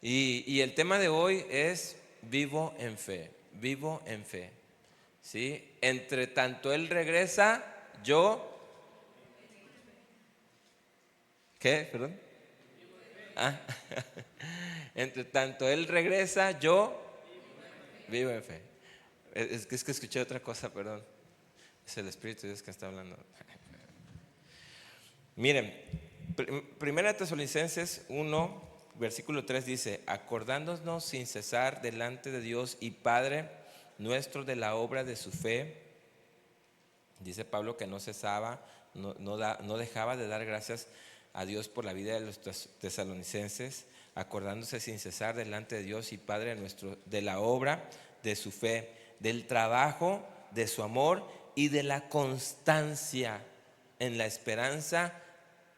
Y el tema de hoy es vivo en fe, vivo en fe. ¿Sí? Entre tanto Él regresa, yo... ¿Qué? Perdón. Ah. Entre tanto Él regresa, yo vivo en fe. Es que escuché otra cosa, perdón. Es el Espíritu de Dios que está hablando. Miren, Primera Tesalonicenses 1, versículo 3 dice: acordándonos sin cesar delante de Dios y Padre nuestro de la obra de su fe. Dice Pablo que no cesaba, no dejaba de dar gracias a Dios por la vida de los tesalonicenses, acordándose sin cesar delante de Dios y Padre nuestro de la obra de su fe, del trabajo, de su amor y de la constancia en la esperanza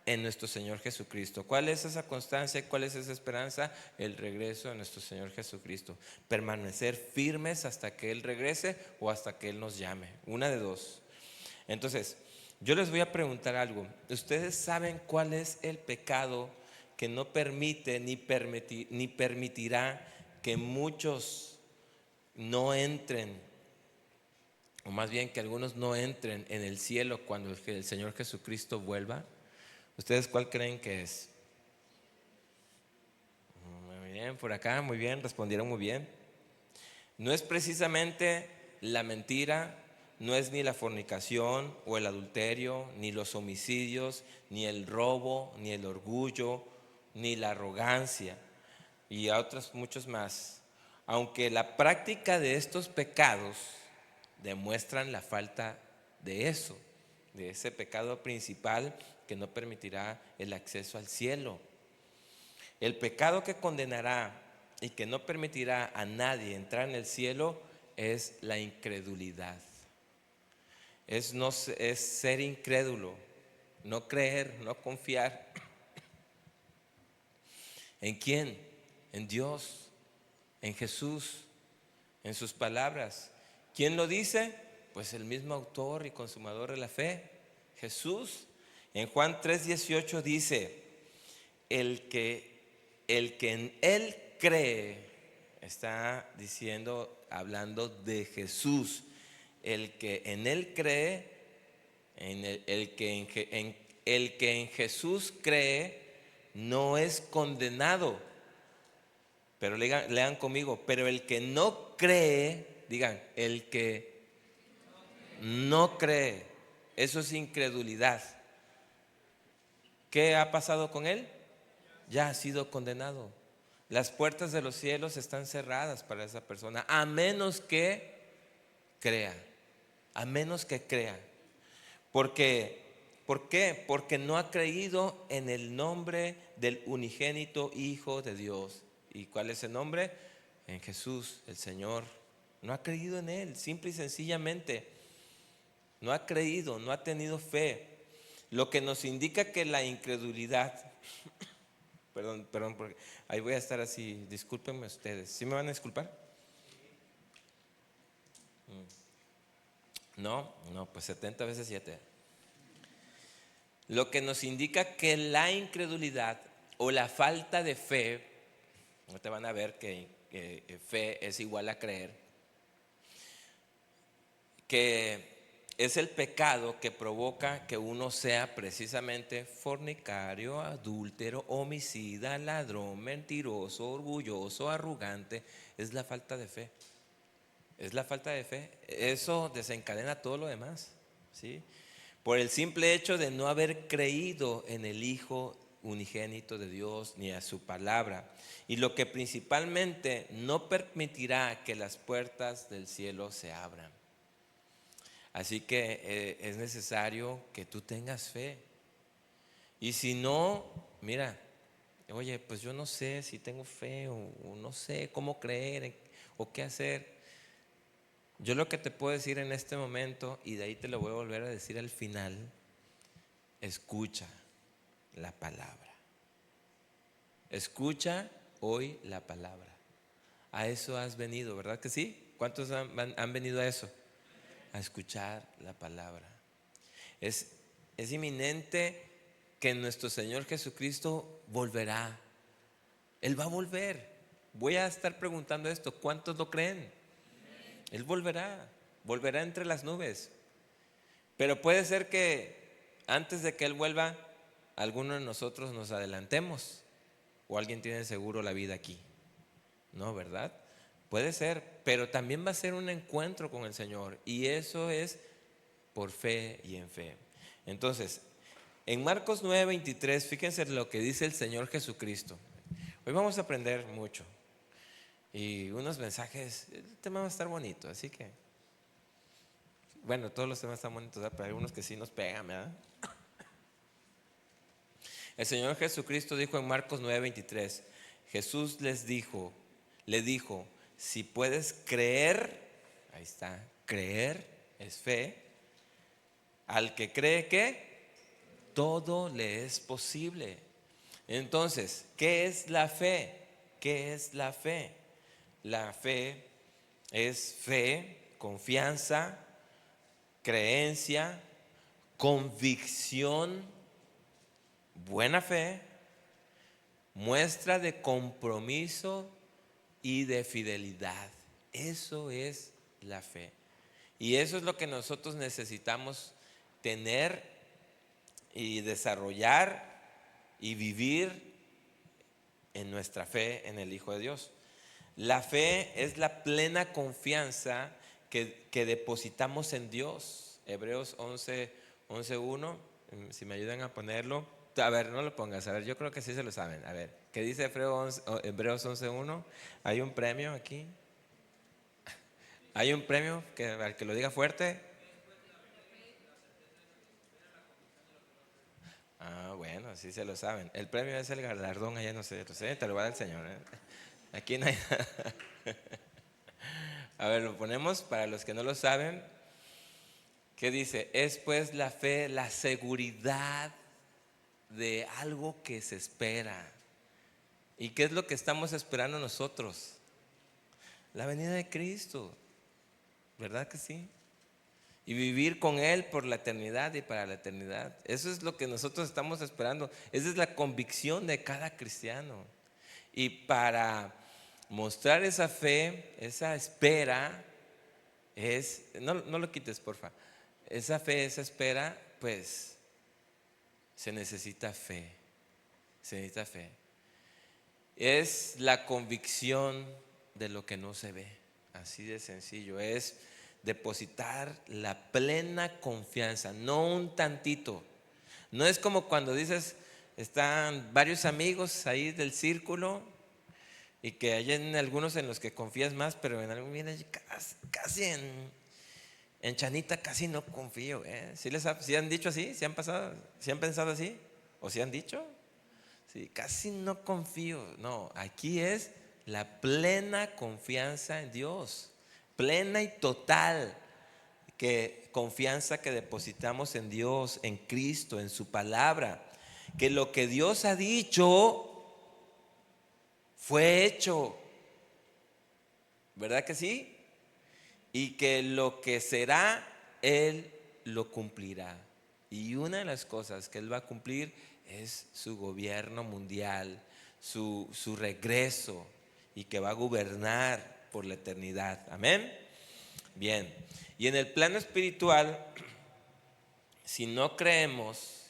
en nuestro Señor Jesucristo. ¿Cuál es esa constancia? ¿Cuál es esa esperanza? El regreso de nuestro Señor Jesucristo. Permanecer firmes hasta que Él regrese o hasta que Él nos llame. Una de dos. Entonces, yo les voy a preguntar algo. ¿Ustedes saben cuál es el pecado que no permite ni permitirá que muchos no entren, o más bien que algunos no entren en el cielo cuando el Señor Jesucristo vuelva? ¿Ustedes cuál creen que es? Muy bien, por acá, muy bien, respondieron muy bien. No es precisamente la mentira, no es ni la fornicación o el adulterio, ni los homicidios, ni el robo, ni el orgullo, ni la arrogancia y a otros muchos más. Aunque la práctica de estos pecados demuestran la falta de eso, de ese pecado principal que no permitirá el acceso al cielo. El pecado que condenará y que no permitirá a nadie entrar en el cielo es la incredulidad. Es ser incrédulo, no creer, no confiar. ¿En quién? En Dios, en Jesús, en sus palabras. ¿Quién lo dice? Pues el mismo autor y consumador de la fe, Jesús. En Juan 3:18 dice: el que en Él cree, está diciendo, hablando de Jesús. El que en Él cree, el que en Jesús cree, no es condenado. Pero lean conmigo: pero el que no cree, digan, el que no cree, eso es incredulidad. ¿Qué ha pasado con él? Ya ha sido condenado. Las puertas de los cielos están cerradas para esa persona, a menos que crea. A menos que crea. Porque, ¿por qué? Porque no ha creído en el nombre del unigénito Hijo de Dios. ¿Y cuál es el nombre? En Jesús, el Señor. No ha creído en Él, simple y sencillamente. No ha creído, no ha tenido fe. Lo que nos indica que la incredulidad... Perdón, porque ahí voy a estar así, discúlpenme ustedes. ¿Sí me van a disculpar? No, pues 70 veces 7. Lo que nos indica que la incredulidad o la falta de fe, no te van a ver que fe es igual a creer, que es el pecado que provoca que uno sea precisamente fornicario, adúltero, homicida, ladrón, mentiroso, orgulloso, arrogante. Es la falta de fe. Es la falta de fe. Eso desencadena todo lo demás, ¿sí? Por el simple hecho de no haber creído en el Hijo unigénito de Dios ni a su palabra. Y lo que principalmente no permitirá que las puertas del cielo se abran. Así que es necesario que tú tengas fe. Y si no, mira, oye, pues yo no sé si tengo fe o no sé cómo creer o qué hacer. Yo lo que te puedo decir en este momento, y de ahí te lo voy a volver a decir al final: escucha la palabra. Escucha hoy la palabra. A eso has venido, ¿verdad que sí? ¿Cuántos han venido a eso? A escuchar la palabra. Es inminente que nuestro Señor Jesucristo volverá. Él va a volver. voy a estar preguntando esto, ¿cuántos lo creen? Él volverá entre las nubes. Pero puede ser que antes de que Él vuelva, alguno de nosotros nos adelantemos, o alguien tiene seguro la vida aquí. No, ¿verdad? Puede ser, pero también va a ser un encuentro con el Señor, y eso es por fe y en fe. Entonces, en Marcos 9:23, fíjense lo que dice el Señor Jesucristo. Hoy vamos a aprender mucho y unos mensajes. El tema va a estar bonito, así que, bueno, todos los temas están bonitos, ¿verdad? Pero hay unos que sí nos pegan, ¿verdad? El Señor Jesucristo dijo en Marcos 9:23, Jesús le dijo, si puedes creer, ahí está, creer es fe, al que cree que todo le es posible. Entonces, ¿qué es la fe? ¿Qué es la fe? La fe es fe, confianza, creencia, convicción, buena fe, muestra de compromiso y de fidelidad. Eso es la fe. Y eso es lo que nosotros necesitamos tener y desarrollar y vivir en nuestra fe en el Hijo de Dios. La fe es la plena confianza que depositamos en Dios. Hebreos 11:1, si me ayudan a ponerlo. A ver, no lo pongas, a ver, yo creo que sí se lo saben. A ver, ¿qué dice Hebreos 11:1? Hay un premio aquí. Hay un premio, al que lo diga fuerte. Ah, bueno, sí se lo saben. El premio es el galardón, allá no sé, te lo va a dar el Señor, ¿eh? Aquí no hay nada. A ver, lo ponemos para los que no lo saben. ¿Qué dice? Es pues la fe, la seguridad de algo que se espera. ¿Y qué es lo que estamos esperando nosotros? La venida de Cristo, ¿verdad que sí? Y vivir con Él por la eternidad y para la eternidad. Eso es lo que nosotros estamos esperando. Esa es la convicción de cada cristiano. Y para mostrar esa fe, esa espera, no lo quites, porfa. Esa fe, esa espera, pues se necesita fe. Se necesita fe. Es la convicción de lo que no se ve. Así de sencillo. Es depositar la plena confianza, no un tantito. No es como cuando dices, están varios amigos ahí del círculo y que hay en algunos en los que confías más, pero en algunos casi en Chanita casi no confío. ¿Sí han dicho así? ¿Sí han pasado? ¿Sí han pensado así? ¿O sí han dicho? Sí, casi no confío. No, aquí es la plena confianza en Dios, plena y total confianza que depositamos en Dios, en Cristo, en su palabra, que lo que Dios ha dicho fue hecho, ¿verdad que sí? Y que lo que será, Él lo cumplirá. Y una de las cosas que Él va a cumplir es su gobierno mundial, su regreso, y que va a gobernar por la eternidad. Amén. Bien, y en el plano espiritual, si no creemos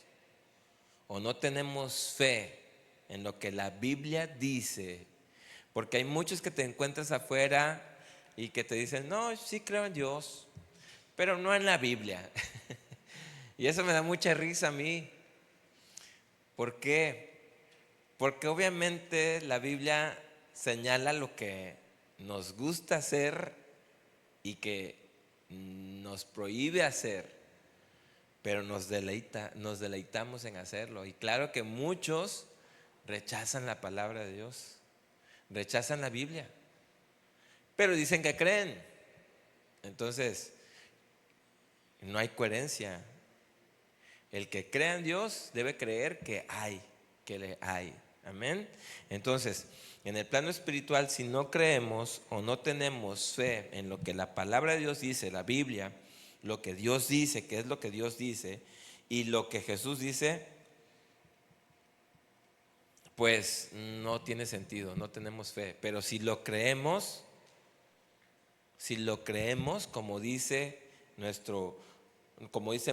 o no tenemos fe en lo que la Biblia dice, porque hay muchos que te encuentras afuera y que te dicen, no, sí creo en Dios, pero no en la Biblia. Y eso me da mucha risa a mí. ¿Por qué? Porque obviamente la Biblia señala lo que nos gusta hacer y que nos prohíbe hacer, pero nos deleitamos en hacerlo. Y claro que muchos rechazan la palabra de Dios, rechazan la Biblia, pero dicen que creen. Entonces, no hay coherencia. El que crea en Dios debe creer que le hay. Amén. Entonces, en el plano espiritual, si no creemos o no tenemos fe en lo que la palabra de Dios dice, la Biblia, lo que Dios dice, que es lo que Dios dice, y lo que Jesús dice, pues no tiene sentido, no tenemos fe. Pero si lo creemos, como dice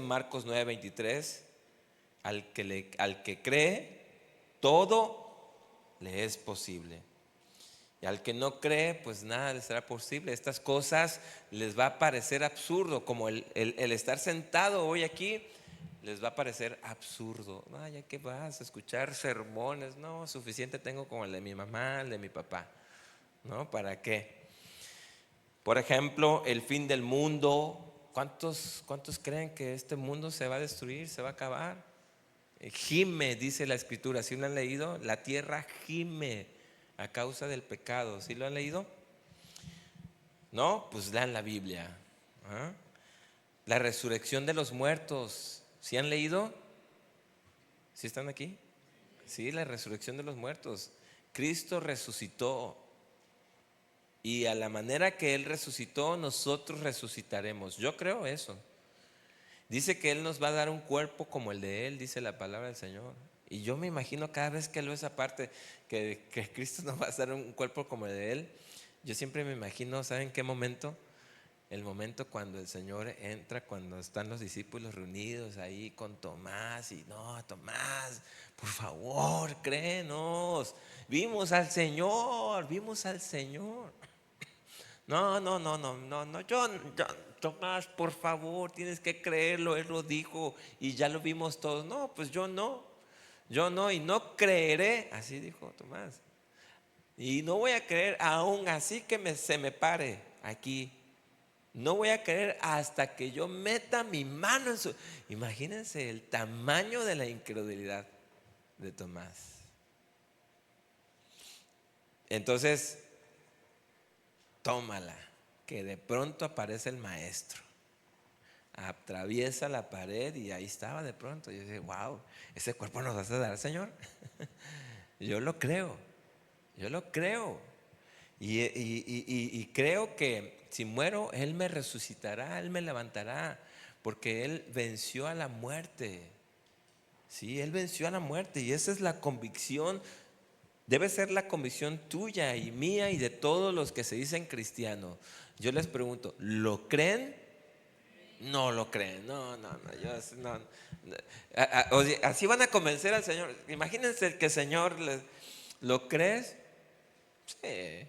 Marcos 9:23, al que cree, todo le es posible. Y al que no cree, pues nada le será posible. Estas cosas les va a parecer absurdo, como el estar sentado hoy aquí, les va a parecer absurdo. No, ya que vas a escuchar sermones, no, suficiente tengo con el de mi mamá, el de mi papá, ¿no? ¿Para qué? Por ejemplo, el fin del mundo. ¿Cuántos creen que este mundo se va a destruir, se va a acabar? Gime, dice la escritura, ¿sí lo han leído? La tierra gime a causa del pecado, ¿sí lo han leído? ¿No? Pues lean la Biblia. ¿Ah? La resurrección de los muertos, ¿sí han leído? ¿Sí están aquí? Sí, la resurrección de los muertos. Cristo resucitó y a la manera que Él resucitó, nosotros resucitaremos. Yo creo eso. Dice que Él nos va a dar un cuerpo como el de Él, dice la palabra del Señor. Y yo me imagino cada vez que leo esa parte, que Cristo nos va a dar un cuerpo como el de Él. Yo siempre me imagino, ¿saben qué momento? El momento cuando el Señor entra, cuando están los discípulos reunidos ahí con Tomás. Y no, Tomás, por favor, créenos. Vimos al Señor, vimos al Señor. No, no, no, no, no, no, Tomás, por favor, tienes que creerlo, Él lo dijo y ya lo vimos todos. No, pues yo no, y no creeré, así dijo Tomás. Y no voy a creer aún así que se me pare aquí. No voy a creer hasta que yo meta mi mano en su... Imagínense el tamaño de la incredulidad de Tomás. Entonces, tómala, que de pronto aparece el maestro, atraviesa la pared y ahí estaba de pronto. Yo dije, wow, ese cuerpo nos vas a dar, Señor. Yo lo creo, yo lo creo. Y creo que si muero, Él me resucitará, Él me levantará, porque Él venció a la muerte. Sí, Él venció a la muerte y esa es la convicción. Debe ser la convicción tuya y mía y de todos los que se dicen cristianos. Yo les pregunto, ¿lo creen? No lo creen. No, no, no. No. Oye, así van a convencer al Señor. Imagínense que el Señor ¿lo crees? Sí.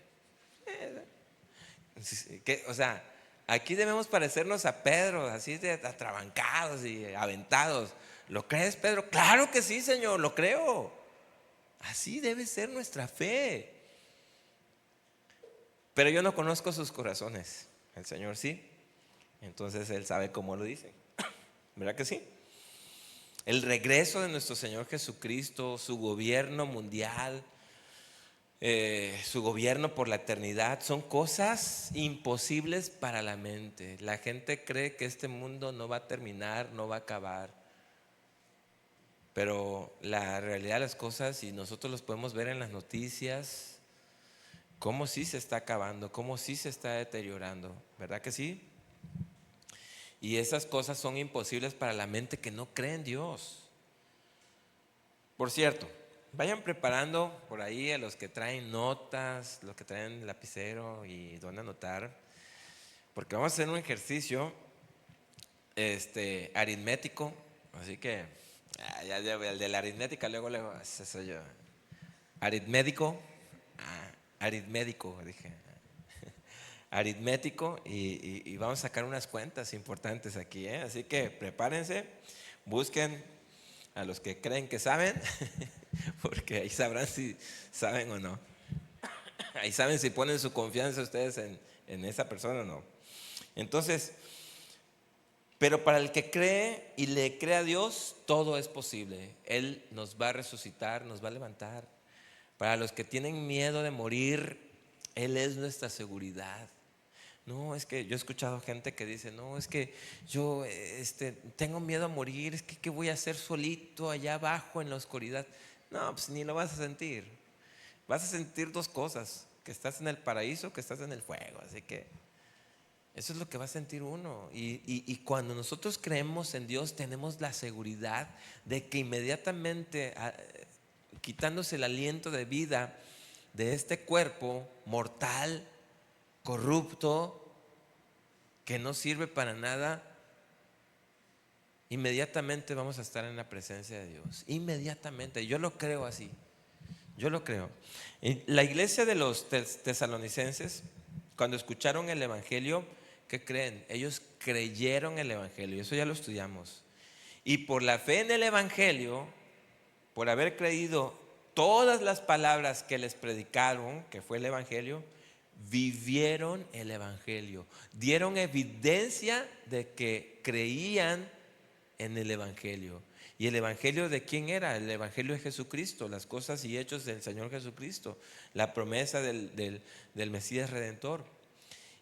O sea, aquí debemos parecernos a Pedro, así de atrabancados y aventados. ¿Lo crees, Pedro? Claro que sí, Señor, lo creo. Así debe ser nuestra fe. Pero yo no conozco sus corazones. El Señor sí. Entonces Él sabe cómo lo dice. ¿Verdad que sí? El regreso de nuestro Señor Jesucristo, su gobierno mundial, su gobierno por la eternidad, son cosas imposibles para la mente. La gente cree que este mundo no va a terminar, no va a acabar. Pero la realidad de las cosas, y nosotros los podemos ver en las noticias, cómo sí se está acabando, cómo sí se está deteriorando, ¿verdad que sí? Y esas cosas son imposibles para la mente que no cree en Dios. Por cierto, vayan preparando por ahí a los que traen notas, los que traen lapicero y van a anotar, porque vamos a hacer un ejercicio aritmético, así que el de la aritmética luego ese soy yo. Aritmético, aritmético, dije. Aritmético y vamos a sacar unas cuentas importantes aquí, ¿eh? Así que prepárense, busquen a los que creen que saben, porque ahí sabrán si saben o no. Ahí saben si ponen su confianza ustedes en esa persona o no. Entonces, pero para el que cree y le cree a Dios, todo es posible. Él nos va a resucitar, nos va a levantar. Para los que tienen miedo de morir, Él es nuestra seguridad. No, es que yo he escuchado gente que dice, no, es que yo tengo miedo a morir, es que ¿qué voy a hacer solito allá abajo en la oscuridad? No, pues ni lo vas a sentir. Vas a sentir dos cosas, que estás en el paraíso, que estás en el fuego. Así que eso es lo que va a sentir uno. Y cuando nosotros creemos en Dios, tenemos la seguridad de que inmediatamente quitándose el aliento de vida de este cuerpo mortal, corrupto, que no sirve para nada, inmediatamente vamos a estar en la presencia de Dios. Inmediatamente, yo lo creo así. Yo lo creo. La iglesia de los tesalonicenses, cuando escucharon el evangelio, ¿qué creen? Ellos creyeron el evangelio. Eso ya lo estudiamos. Y por la fe en el evangelio, por haber creído todas las palabras que les predicaron, que fue el evangelio, vivieron el evangelio. Dieron evidencia de que creían en el evangelio. ¿Y el evangelio de quién era? El evangelio de Jesucristo, las cosas y hechos del Señor Jesucristo, la promesa del Mesías Redentor.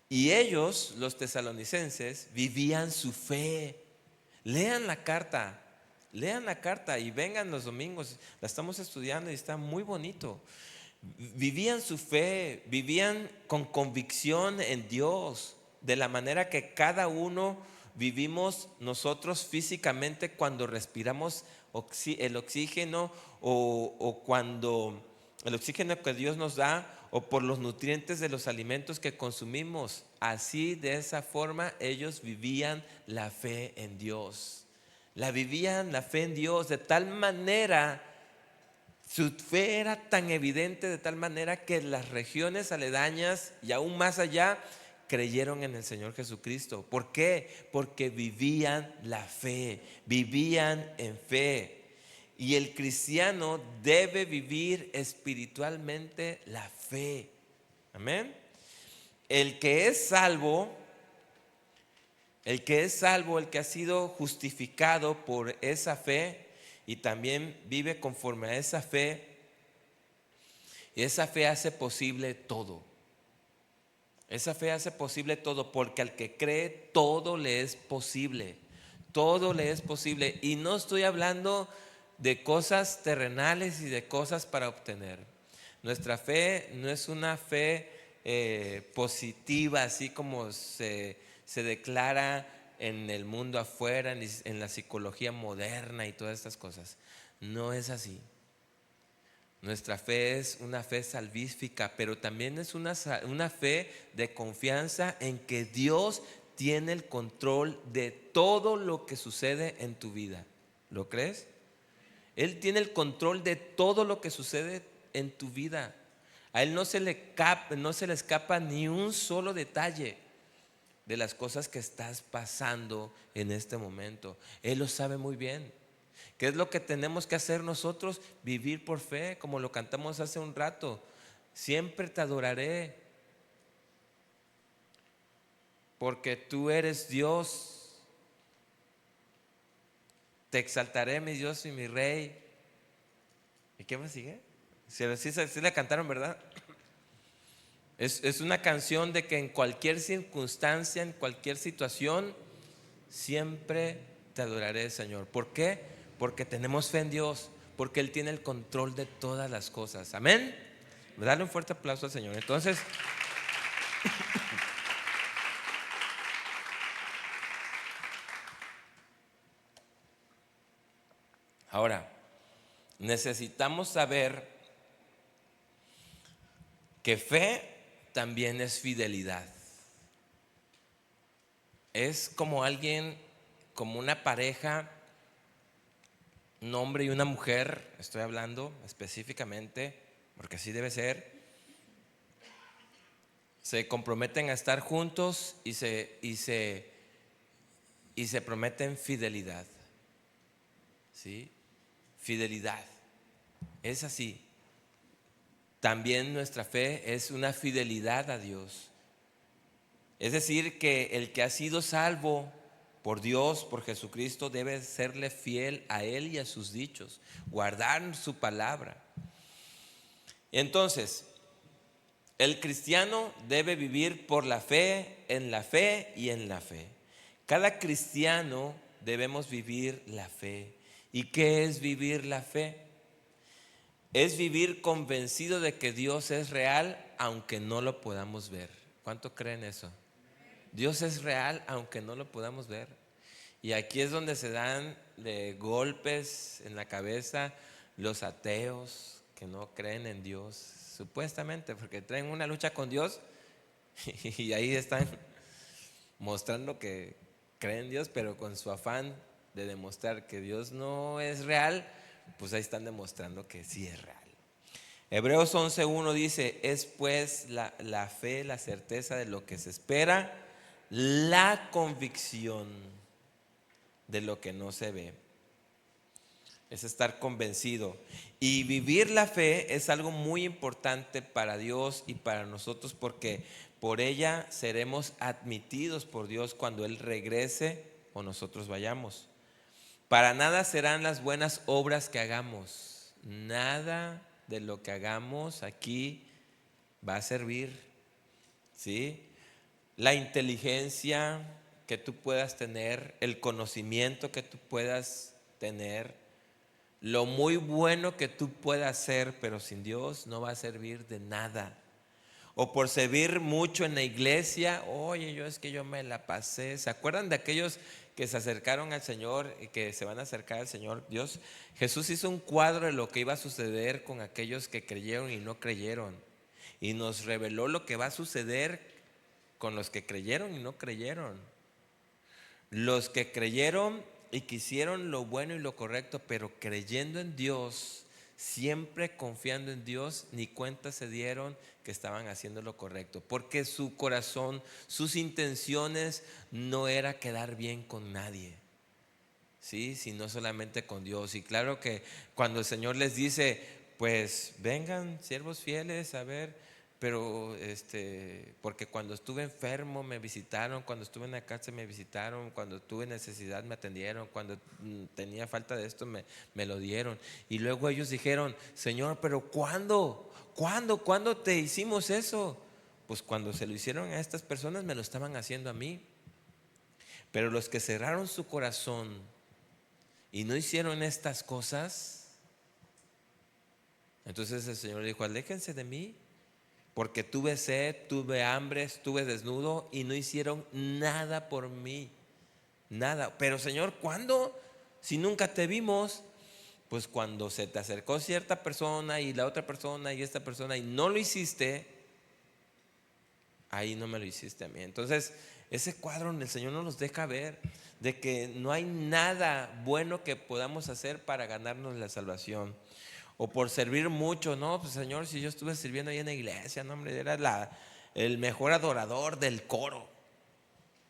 Y ellos, los tesalonicenses, vivían su fe. Lean la carta y vengan los domingos. La estamos estudiando y está muy bonito. Vivían su fe, vivían con convicción en Dios, de la manera que cada uno vivimos nosotros físicamente cuando respiramos el oxígeno, o cuando el oxígeno que Dios nos da, o por los nutrientes de los alimentos que consumimos. Así, de esa forma, ellos vivían la fe en Dios. Vivían la fe en Dios de tal manera, su fe era tan evidente de tal manera que las regiones aledañas y aún más allá creyeron en el Señor Jesucristo. ¿Por qué? Porque vivían la fe, vivían en fe. Y el cristiano debe vivir espiritualmente la fe. Amén. El que es salvo, el que ha sido justificado por esa fe y también vive conforme a esa fe, y esa fe hace posible todo. Esa fe hace posible todo, porque al que cree todo le es posible. Todo le es posible. Y no estoy hablando de cosas terrenales y de cosas para obtener. Nuestra fe no es una fe positiva, así como se declara en el mundo afuera, en la psicología moderna y todas estas cosas. No es así. Nuestra fe es una fe salvífica, pero también es una fe de confianza en que Dios tiene el control de todo lo que sucede en tu vida. ¿Lo crees? Él tiene el control de todo lo que sucede en tu vida. A Él no se le escapa ni un solo detalle de las cosas que estás pasando en este momento. Él lo sabe muy bien. ¿Qué es lo que tenemos que hacer nosotros? Vivir por fe, como lo cantamos hace un rato. Siempre te adoraré, porque tú eres Dios. Te exaltaré, mi Dios y mi Rey. ¿Y qué más sigue? Sí la cantaron, ¿verdad? Es una canción de que en cualquier circunstancia, en cualquier situación, siempre te adoraré, Señor. ¿Por qué? Porque tenemos fe en Dios, porque Él tiene el control de todas las cosas. Amén. Dale un fuerte aplauso al Señor. Entonces, ahora, necesitamos saber que fe también es fidelidad. Es como alguien, como una pareja, un hombre y una mujer, estoy hablando específicamente, porque así debe ser. Se comprometen a estar juntos y se prometen fidelidad. ¿Sí? Fidelidad. Es así. También nuestra fe es una fidelidad a Dios. Es decir, que el que ha sido salvo por Dios, por Jesucristo, debe serle fiel a Él y a sus dichos, guardar su palabra. Entonces, el cristiano debe vivir por la fe y en la fe. Cada cristiano debemos vivir la fe. ¿Y qué es vivir la fe? Es vivir convencido de que Dios es real, aunque no lo podamos ver. ¿Cuánto creen eso? Dios es real, aunque no lo podamos ver. Y aquí es donde se dan golpes en la cabeza los ateos que no creen en Dios, supuestamente, porque traen una lucha con Dios y ahí están mostrando que creen en Dios, pero con su afán de demostrar que Dios no es real, pues ahí están demostrando que sí es real. Hebreos 11:1 dice: es pues la fe, la certeza de lo que se espera, la convicción de lo que no se ve. Es estar convencido. Y vivir la fe es algo muy importante para Dios y para nosotros, porque por ella seremos admitidos por Dios cuando Él regrese o nosotros vayamos. Para nada serán las buenas obras que hagamos. Nada de lo que hagamos aquí va a servir, ¿sí? La inteligencia que tú puedas tener, el conocimiento que tú puedas tener, lo muy bueno que tú puedas hacer, pero sin Dios no va a servir de nada. O por servir mucho en la iglesia, oye, es que yo me la pasé. ¿Se acuerdan de aquellos que se acercaron al Señor y que se van a acercar al Señor Dios? Jesús hizo un cuadro de lo que iba a suceder con aquellos que creyeron y no creyeron. Y nos reveló lo que va a suceder con los que creyeron y no creyeron. Los que creyeron y quisieron lo bueno y lo correcto, pero creyendo en Dios, siempre confiando en Dios, ni cuenta se dieron que estaban haciendo lo correcto, porque su corazón, sus intenciones no era quedar bien con nadie, ¿sí? Sino solamente con Dios. Y claro que cuando el Señor les dice, pues vengan siervos fieles a ver, pero porque cuando estuve enfermo me visitaron, cuando estuve en la cárcel me visitaron, cuando tuve necesidad me atendieron, cuando tenía falta de esto me lo dieron. Y luego ellos dijeron, Señor, pero ¿cuándo te hicimos eso? Pues cuando se lo hicieron a estas personas me lo estaban haciendo a mí. Pero los que cerraron su corazón y no hicieron estas cosas, entonces el Señor dijo, aléjense de mí, porque tuve sed, tuve hambre, estuve desnudo y no hicieron nada por mí, nada. Pero Señor, ¿cuándo? Si nunca te vimos. Pues cuando se te acercó cierta persona y la otra persona y esta persona y no lo hiciste, ahí no me lo hiciste a mí. Entonces ese cuadro el Señor nos deja ver de que no hay nada bueno que podamos hacer para ganarnos la salvación. O por servir mucho, no, pues Señor, si yo estuve sirviendo ahí en la iglesia, no, hombre, era el mejor adorador del coro,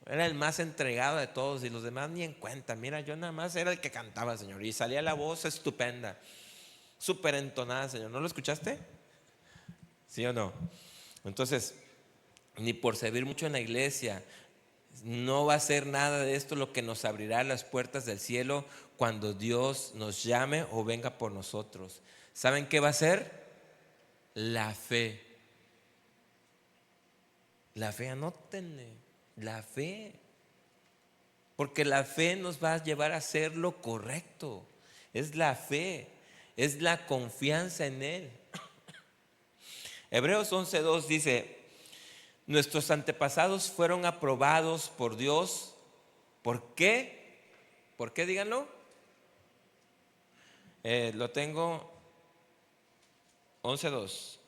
era el más entregado de todos y los demás ni en cuenta. Mira, yo nada más era el que cantaba, Señor, y salía la voz estupenda, súper entonada, Señor. ¿No lo escuchaste? ¿Sí o no? Entonces, ni por servir mucho en la iglesia, no va a ser nada de esto lo que nos abrirá las puertas del cielo cuando Dios nos llame o venga por nosotros. ¿Saben qué va a ser? La fe. La fe, anótenle, la fe. Porque la fe nos va a llevar a hacer lo correcto. Es la fe, es la confianza en Él. Hebreos 11:2 dice, nuestros antepasados fueron aprobados por Dios. ¿Por qué? ¿Por qué? Díganlo. Lo tengo 11:2.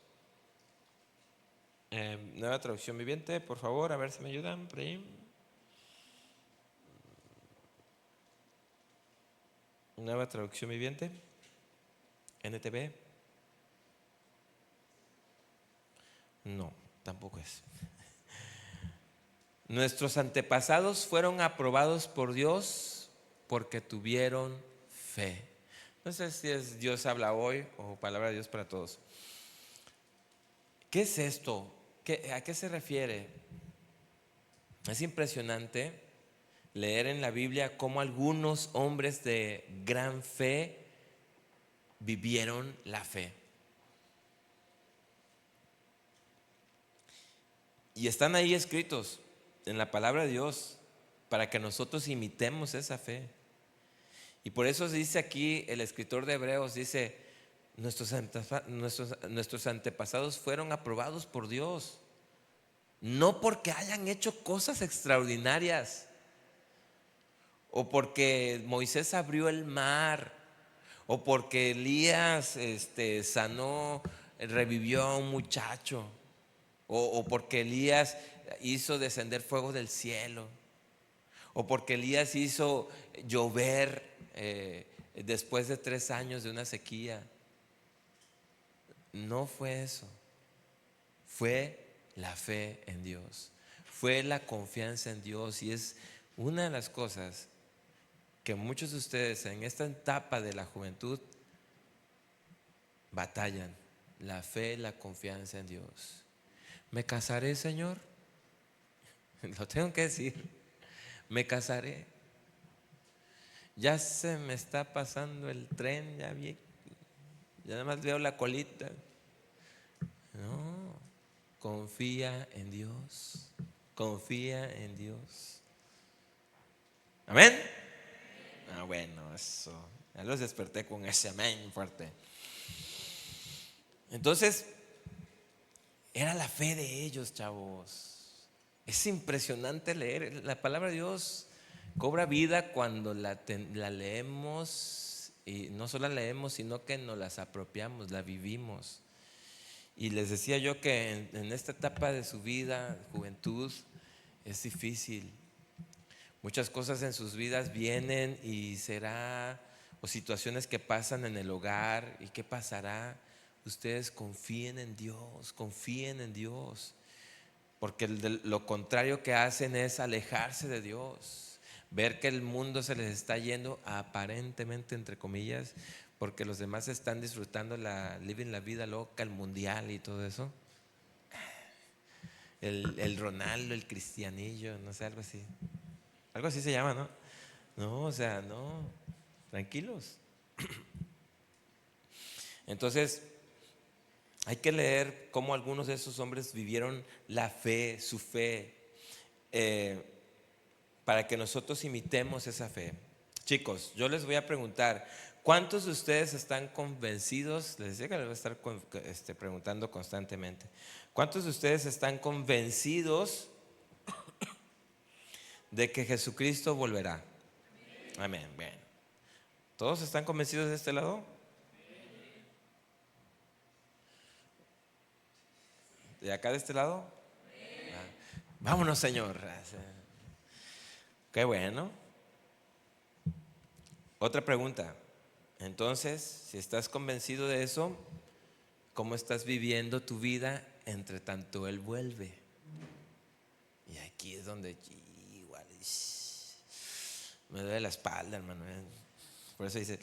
Nueva traducción viviente, por favor, a ver si me ayudan por ahí. Nueva traducción viviente, NTV. No, tampoco es. Nuestros antepasados fueron aprobados por Dios porque tuvieron fe. No sé si es Dios habla hoy o palabra de Dios para todos. ¿Qué es esto? ¿A qué se refiere? Es impresionante leer en la Biblia cómo algunos hombres de gran fe vivieron la fe. Y están ahí escritos en la palabra de Dios para que nosotros imitemos esa fe. Y por eso dice aquí el escritor de Hebreos, dice, nuestros antepasados fueron aprobados por Dios, no porque hayan hecho cosas extraordinarias, o porque Moisés abrió el mar, o porque Elías sanó, revivió a un muchacho, o porque Elías hizo descender fuego del cielo, o porque Elías hizo llover después de 3 años de una sequía. No fue eso, fue la fe en Dios, fue la confianza en Dios. Y es una de las cosas que muchos de ustedes en esta etapa de la juventud batallan: la fe, la confianza en Dios. ¿Me casaré, Señor? Lo tengo que decir, me casaré. Ya se me está pasando el tren, ya nada más veo la colita. No, confía en Dios, confía en Dios. Amén. Bueno, eso, ya los desperté con ese amén fuerte. Entonces, era la fe de ellos, chavos. Es impresionante leer la palabra de Dios. Cobra vida cuando la leemos, y no solo la leemos, sino que nos las apropiamos, la vivimos. Y les decía yo que en esta etapa de su vida, juventud, es difícil. Muchas cosas en sus vidas vienen y será, o situaciones que pasan en el hogar. ¿Y qué pasará? Ustedes confíen en Dios, confíen en Dios. Porque lo contrario que hacen es alejarse de Dios, ver que el mundo se les está yendo aparentemente, entre comillas, porque los demás están disfrutando living la vida loca, el mundial y todo eso. El Ronaldo, el Cristianillo, no sé, algo así. Algo así se llama, ¿no? No, o sea, no, tranquilos. Entonces, hay que leer cómo algunos de esos hombres vivieron la fe, su fe, para que nosotros imitemos esa fe. Chicos, yo les voy a preguntar, ¿cuántos de ustedes están convencidos? Les decía que les voy a estar preguntando constantemente. ¿Cuántos de ustedes están convencidos de que Jesucristo volverá? Amén. Bueno, ¿todos están convencidos de este lado? ¿De acá de este lado? Vámonos, Señor. Qué bueno. Otra pregunta. Entonces, si estás convencido de eso, ¿cómo estás viviendo tu vida entre tanto Él vuelve? Y aquí es donde igual me duele la espalda, hermano. Por eso dice,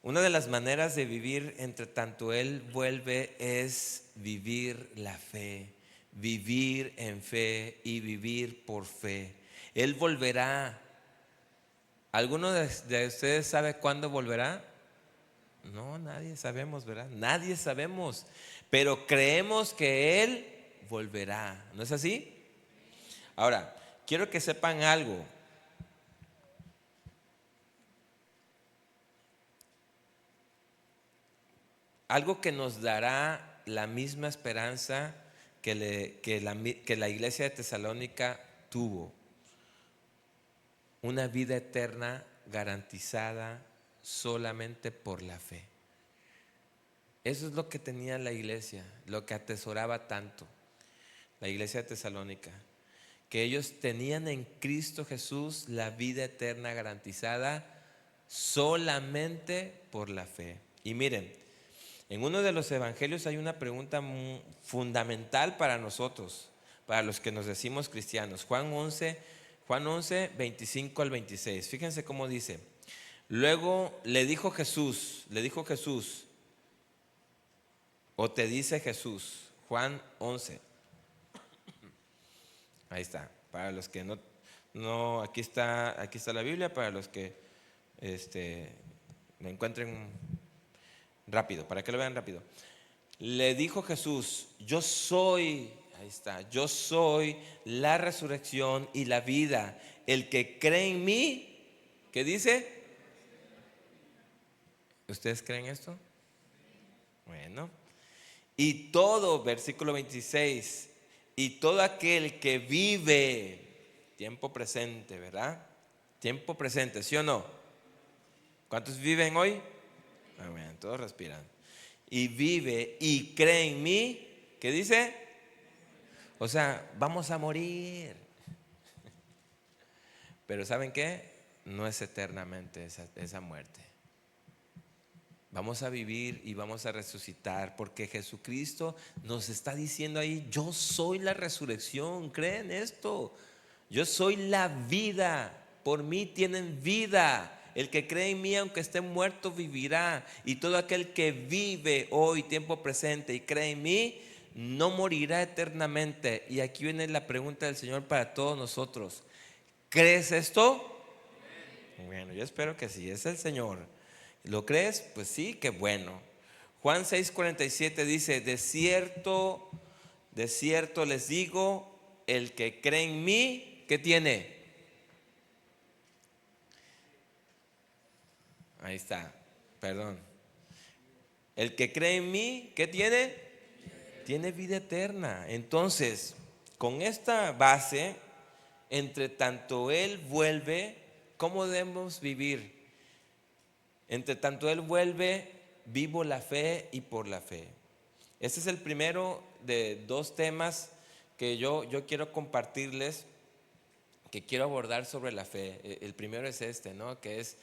una de las maneras de vivir entre tanto Él vuelve es vivir la fe, vivir en fe y vivir por fe. Él volverá. ¿Alguno de ustedes sabe cuándo volverá? No, nadie sabemos, ¿verdad? Nadie sabemos, pero creemos que Él volverá. ¿No es así? Ahora, quiero que sepan algo. Algo que nos dará la misma esperanza que la iglesia de Tesalónica tuvo. Una vida eterna garantizada solamente por la fe. Eso es lo que tenía la iglesia, lo que atesoraba tanto la iglesia de Tesalónica, que ellos tenían en Cristo Jesús la vida eterna garantizada solamente por la fe. Y miren, en uno de los evangelios hay una pregunta fundamental para nosotros, para los que nos decimos cristianos. Juan 11, 25 al 26. Fíjense cómo dice. Luego le dijo Jesús, o te dice Jesús, Juan 11. Ahí está. Para los que no, aquí está la Biblia, para los que lo encuentren rápido, para que lo vean rápido. Le dijo Jesús, yo soy, ahí está, yo soy la resurrección y la vida. El que cree en mí, ¿qué dice? ¿Ustedes creen esto? Bueno. Y todo, versículo 26, y todo aquel que vive, tiempo presente, ¿verdad? Tiempo presente, ¿sí o no? ¿Cuántos viven hoy? Amén, todos respiran. Y vive y cree en mí. ¿Qué dice? O sea, vamos a morir. Pero ¿saben qué? No es eternamente esa muerte. Vamos a vivir y vamos a resucitar, porque Jesucristo nos está diciendo ahí: yo soy la resurrección. ¿Creen esto? Yo soy la vida. Por mí tienen vida. El que cree en mí, aunque esté muerto, vivirá. Y todo aquel que vive hoy, tiempo presente, y cree en mí, no morirá eternamente. Y aquí viene la pregunta del Señor para todos nosotros: ¿crees esto? Bueno, yo espero que sí, es el Señor. ¿Lo crees? Pues sí, qué bueno. Juan 6:47 dice: de cierto les digo, el que cree en mí, ¿qué tiene? Ahí está, perdón. El que cree en mí, ¿qué tiene? Tiene vida eterna. Entonces, con esta base, entre tanto Él vuelve, ¿cómo debemos vivir? Entre tanto Él vuelve, vivo la fe y por la fe. Este es el primero de dos temas que yo quiero compartirles, que quiero abordar sobre la fe. El primero es este, ¿no? Que es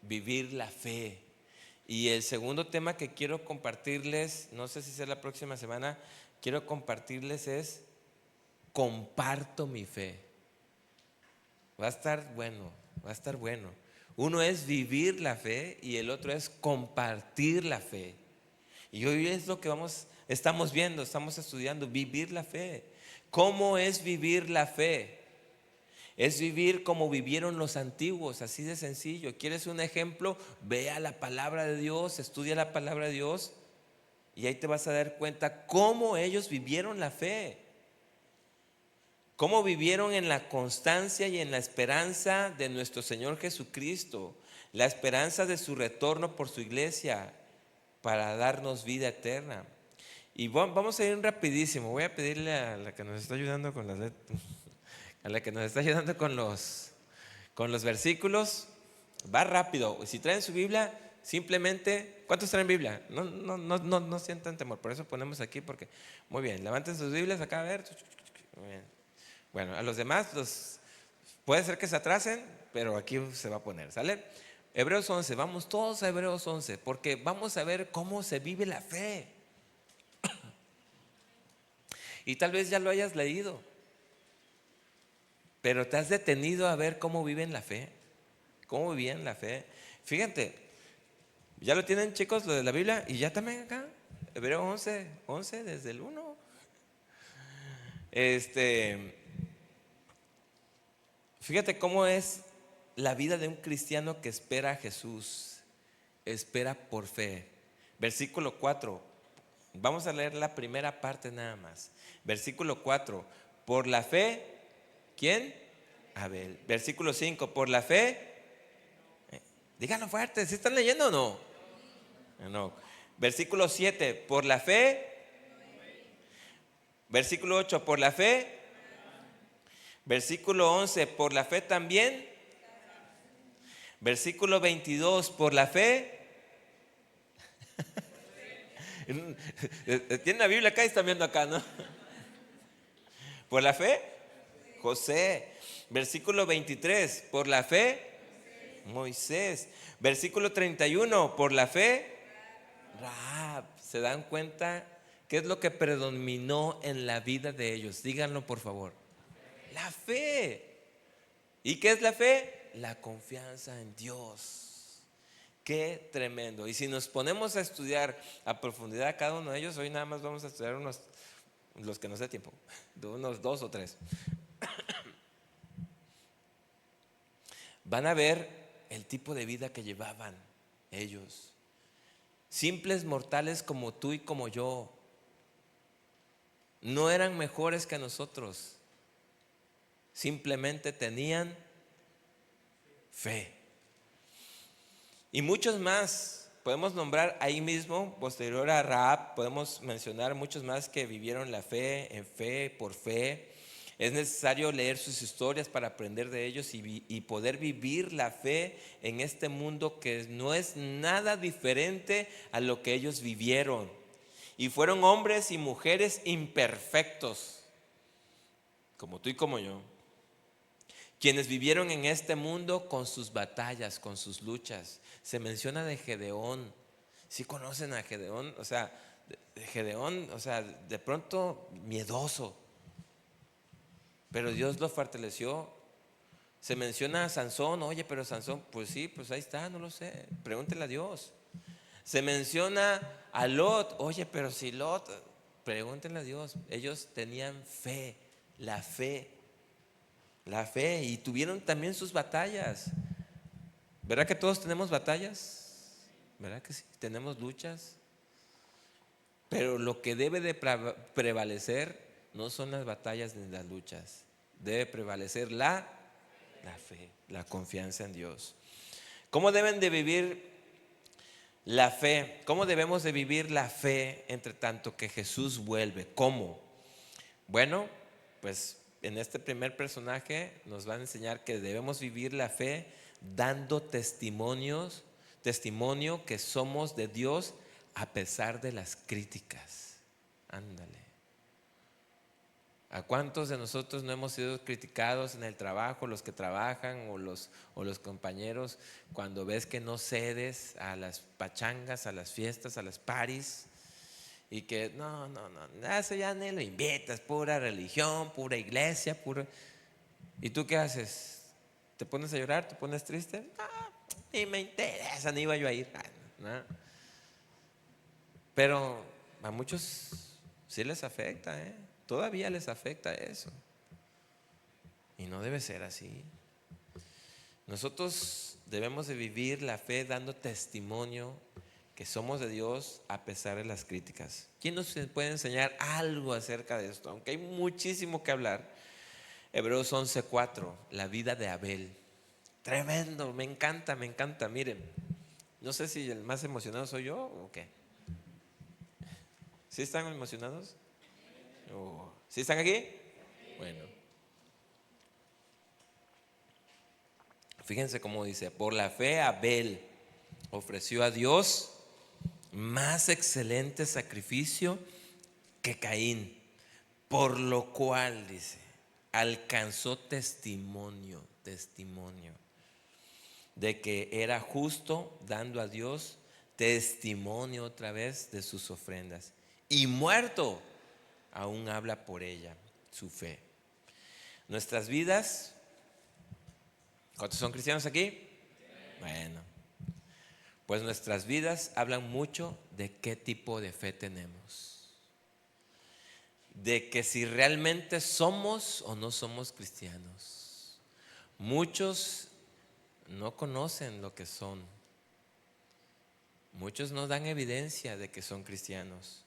vivir la fe. Y el segundo tema que quiero compartirles, no sé si será la próxima semana, quiero compartirles es: comparto mi fe. Va a estar bueno, va a estar bueno. Uno es vivir la fe y el otro es compartir la fe. Y hoy es lo que estamos viendo, estamos estudiando, vivir la fe. ¿Cómo es vivir la fe? Es vivir como vivieron los antiguos, así de sencillo. ¿Quieres un ejemplo? Ve a la palabra de Dios, estudia la palabra de Dios y ahí te vas a dar cuenta cómo ellos vivieron la fe. Cómo vivieron en la constancia y en la esperanza de nuestro Señor Jesucristo, la esperanza de su retorno por su iglesia para darnos vida eterna. Y vamos a ir rapidísimo. Voy a pedirle a la que nos está ayudando con las letras, a la que nos está ayudando con los versículos. Va rápido. Si traen su Biblia, simplemente, ¿cuántos traen Biblia? No sientan temor. Por eso ponemos aquí, porque muy bien, levanten sus Biblias acá a ver. Muy bien. Bueno, a los demás puede ser que se atrasen, pero aquí se va a poner, ¿sale? Hebreos 11, vamos todos a Hebreos 11, porque vamos a ver cómo se vive la fe. Y tal vez ya lo hayas leído, pero te has detenido a ver cómo viven la fe. ¿Cómo vivían la fe? Fíjate, ¿ya lo tienen, chicos, lo de la Biblia? Y ya también acá, Hebreos 11 desde el 1. Fíjate cómo es la vida de un cristiano que espera a Jesús, espera por fe. Versículo 4, vamos a leer la primera parte nada más. Versículo 4, por la fe, ¿quién? Abel. Versículo 5, por la fe, díganlo fuerte, ¿sí están leyendo o no? No. Versículo 7, por la fe. Versículo 8, por la fe. Versículo 11, por la fe también. Versículo 22, por la fe. Tienen la Biblia acá y están viendo acá, ¿no? Por la fe, José. Versículo 23, por la fe, Moisés. Versículo 31, por la fe, Rahab. ¿Se dan cuenta qué es lo que predominó en la vida de ellos? Díganlo, por favor. La fe. ¿Y qué es la fe? La confianza en Dios. Qué tremendo. Y si nos ponemos a estudiar a profundidad cada uno de ellos, hoy nada más vamos a estudiar los que nos dé tiempo, unos 2 o 3. Van a ver el tipo de vida que llevaban ellos. Simples mortales como tú y como yo. No eran mejores que nosotros. Simplemente tenían fe. Y muchos más podemos nombrar ahí mismo, posterior a Rahab, podemos mencionar muchos más que vivieron la fe, en fe, por fe. Es necesario leer sus historias para aprender de ellos y poder vivir la fe en este mundo que no es nada diferente a lo que ellos vivieron. Y fueron hombres y mujeres imperfectos, como tú y como yo, quienes vivieron en este mundo con sus batallas, con sus luchas. Se menciona de Gedeón. ¿Sí conocen a Gedeón? O sea, Gedeón, o sea, de pronto miedoso, pero Dios lo fortaleció. Se menciona a Sansón. Oye, pero Sansón, pues sí, pues ahí está, no lo sé, pregúntele a Dios. Se menciona a Lot. Oye, pero si Lot, pregúntenle a Dios. Ellos tenían fe, la fe, la fe, y tuvieron también sus batallas. ¿Verdad que todos tenemos batallas? ¿Verdad que sí? Tenemos luchas. Pero lo que debe de prevalecer no son las batallas ni las luchas. Debe prevalecer la fe, la confianza en Dios. ¿Cómo deben de vivir la fe? ¿Cómo debemos de vivir la fe entre tanto que Jesús vuelve? ¿Cómo? Bueno, pues en este primer personaje nos van a enseñar que debemos vivir la fe dando testimonio que somos de Dios a pesar de las críticas. Ándale. ¿A cuántos de nosotros no hemos sido criticados en el trabajo, los que trabajan o los compañeros, cuando ves que no cedes a las pachangas, a las fiestas, a las paris? Y que no, eso ya ni lo invitas, pura religión, pura iglesia, pura. ¿Y tú qué haces? ¿Te pones a llorar? ¿Te pones triste? No, ni me interesa, ni iba yo a ir. No. Pero a muchos sí les afecta, ¿eh? Todavía les afecta eso. Y no debe ser así. Nosotros debemos de vivir la fe dando testimonio que somos de Dios a pesar de las críticas. ¿Quién nos puede enseñar algo acerca de esto? Aunque hay muchísimo que hablar. Hebreos 11:4, la vida de Abel. Tremendo, me encanta, me encanta. Miren, no sé si el más emocionado soy yo o qué. ¿Sí están emocionados? ¿Sí están aquí? Bueno, fíjense cómo dice: por la fe Abel ofreció a Dios más excelente sacrificio que Caín, por lo cual, dice, alcanzó testimonio de que era justo, dando a Dios testimonio otra vez de sus ofrendas. Y muerto, aún habla por ella, su fe. Nuestras vidas, ¿cuántos son cristianos aquí? Bueno, pues nuestras vidas hablan mucho de qué tipo de fe tenemos, de que si realmente somos o no somos cristianos. Muchos no conocen lo que son. Muchos no dan evidencia de que son cristianos.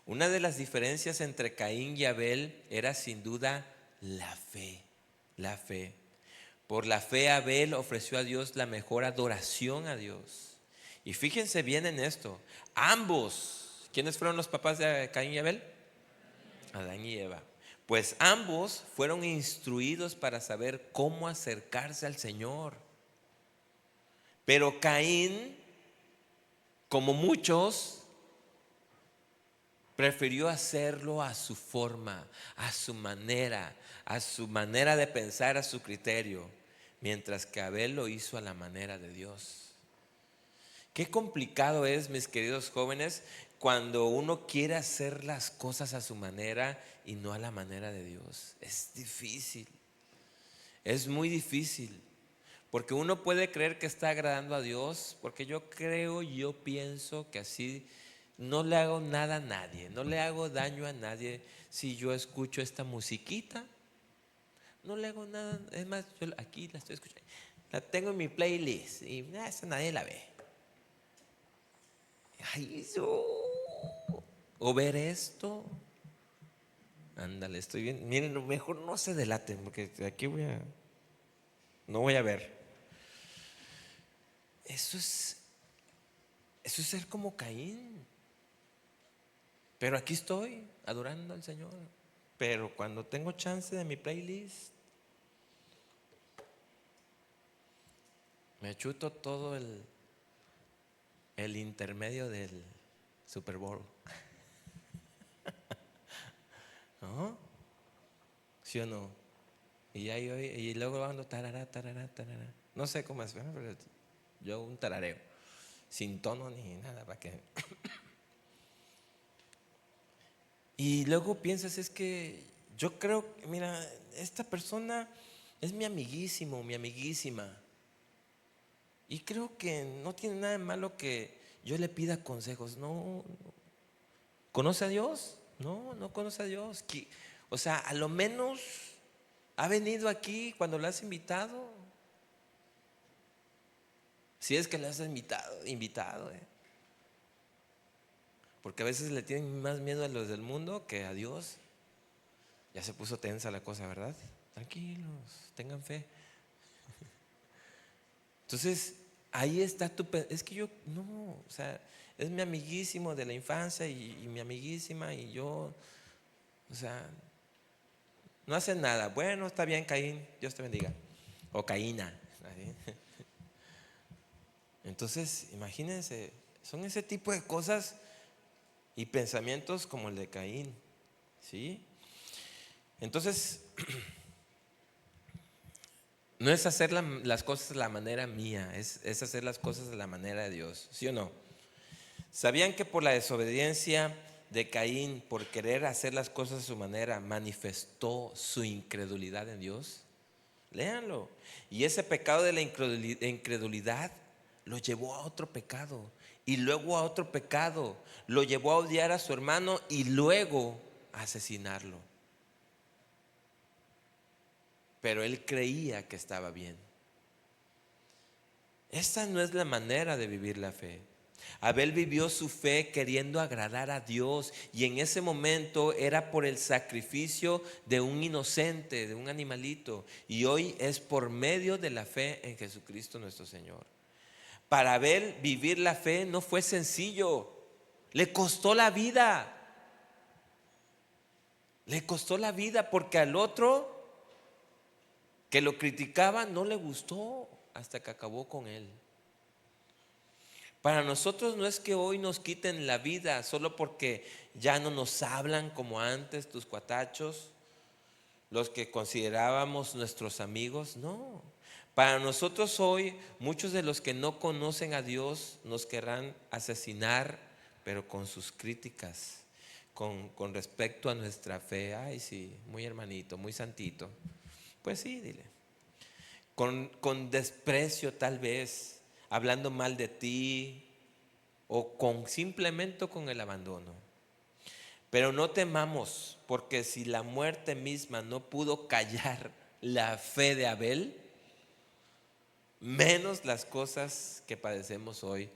Una de las diferencias entre Caín y Abel era sin duda la fe. La fe. Por la fe Abel ofreció a Dios la mejor adoración a Dios. Y fíjense bien en esto. Ambos, ¿quiénes fueron los papás de Caín y Abel? Adán y Eva. Pues ambos fueron instruidos para saber cómo acercarse al Señor. Pero Caín, como muchos, prefirió hacerlo a su forma, a su manera de pensar, a su criterio, mientras que Abel lo hizo a la manera de Dios. Qué complicado es, mis queridos jóvenes, cuando uno quiere hacer las cosas a su manera y no a la manera de Dios. Es difícil, es muy difícil, porque uno puede creer que está agradando a Dios, porque yo pienso que así no le hago nada a nadie, no le hago daño a nadie si yo escucho esta musiquita. No le hago nada, es más, yo aquí la estoy escuchando, la tengo en mi playlist y esa nadie la ve. Ay, o ver esto. Ándale, estoy bien. Miren, lo mejor no se delaten, porque aquí no voy a ver. Eso es ser como Caín. Pero aquí estoy, adorando al Señor. pero cuando tengo chance de mi playlist, me chuto todo el intermedio del Super Bowl. ¿No? ¿Sí o no? Y luego ando tarará, tarará, tarará. No sé cómo es, ¿verdad? Pero yo un tarareo, sin tono ni nada, para que. Y luego piensas, es que yo creo, mira, esta persona es mi amiguísimo, mi amiguísima. Y creo que no tiene nada de malo que yo le pida consejos. No, ¿conoce a Dios? No, no conoce a Dios. O sea, a lo menos ha venido aquí cuando lo has invitado. Si es que le has invitado. Porque a veces le tienen más miedo a los del mundo que a Dios. Ya se puso tensa la cosa, ¿verdad? Tranquilos, tengan fe. Entonces, ahí está es que yo, no, o sea, es mi amiguísimo de la infancia y mi amiguísima y yo, o sea, no hacen nada. Bueno, está bien, Caín, Dios te bendiga. O Caína. Entonces, imagínense, son ese tipo de cosas y pensamientos como el de Caín, ¿sí? Entonces, no es hacer las cosas de la manera mía, es hacer las cosas de la manera de Dios, ¿sí o no? ¿Sabían que por la desobediencia de Caín, por querer hacer las cosas a su manera, manifestó su incredulidad en Dios? Léanlo. Y ese pecado de la incredulidad lo llevó a otro pecado y luego a otro pecado. Lo llevó a odiar a su hermano y luego a asesinarlo. Pero él creía que estaba bien. Esta no es la manera de vivir la fe. Abel vivió su fe queriendo agradar a Dios y en ese momento era por el sacrificio de un inocente, de un animalito, y hoy es por medio de la fe en Jesucristo nuestro Señor. Para Abel vivir la fe no fue sencillo, le costó la vida. Le costó la vida porque al otro que lo criticaba no le gustó hasta que acabó con él. Para nosotros no es que hoy nos quiten la vida solo porque ya no nos hablan como antes tus cuatachos, los que considerábamos nuestros amigos, no. Para nosotros hoy muchos de los que no conocen a Dios nos querrán asesinar, pero con sus críticas, con respecto a nuestra fe. Ay, sí, muy hermanito, muy santito. Pues sí, dile. Con desprecio tal vez, hablando mal de ti o simplemente con el abandono. Pero no temamos, porque si la muerte misma no pudo callar la fe de Abel, menos las cosas que padecemos hoy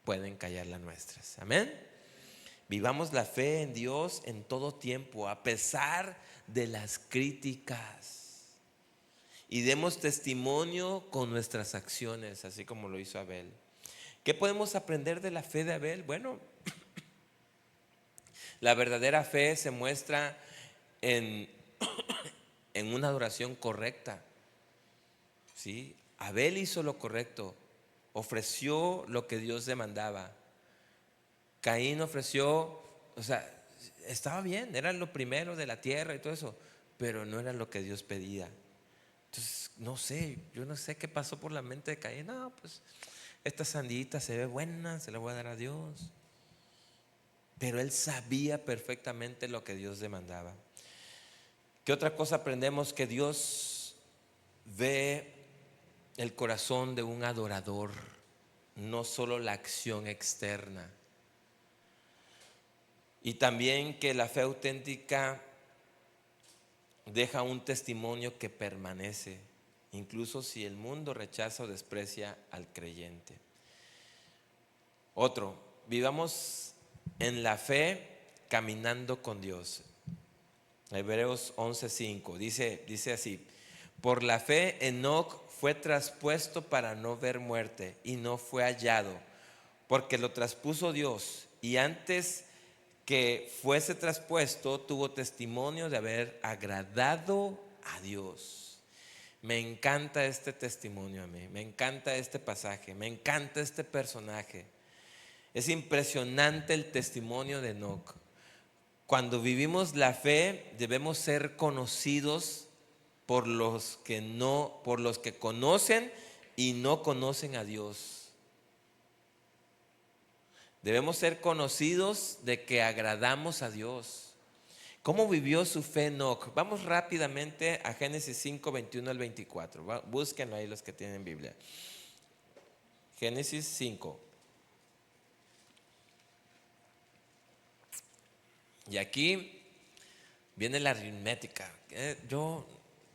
pueden callar las nuestras. Amén. Vivamos la fe en Dios en todo tiempo, a pesar de las críticas. Y demos testimonio con nuestras acciones, así como lo hizo Abel. ¿Qué podemos aprender de la fe de Abel? Bueno, la verdadera fe se muestra en, en una adoración correcta. ¿Sí? Abel hizo lo correcto, ofreció lo que Dios demandaba. Caín ofreció, o sea, estaba bien, era lo primero de la tierra y todo eso, pero no era lo que Dios pedía. Entonces, no sé, yo no sé qué pasó por la mente de Caín. No, pues esta sandita se ve buena, se la voy a dar a Dios. Pero él sabía perfectamente lo que Dios demandaba. ¿Qué otra cosa aprendemos? Que Dios ve el corazón de un adorador, no solo la acción externa. Y también que la fe auténtica deja un testimonio que permanece, incluso si el mundo rechaza o desprecia al creyente. Otro, vivamos en la fe caminando con Dios. Hebreos 11:5 dice así: por la fe Enoc fue traspuesto para no ver muerte y no fue hallado, porque lo traspuso Dios, y antes que fuese traspuesto tuvo testimonio de haber agradado a Dios. Me encanta este testimonio a mí, me encanta este pasaje, me encanta este personaje. Es impresionante el testimonio de Enoc. Cuando vivimos la fe debemos ser conocidos por los que conocen y no conocen a Dios. Debemos ser conocidos de que agradamos a Dios. ¿Cómo vivió su fe Enoc? Vamos rápidamente a Génesis 5, 21 al 24. Búsquenlo ahí los que tienen Biblia. Génesis 5. Y aquí viene la aritmética. Yo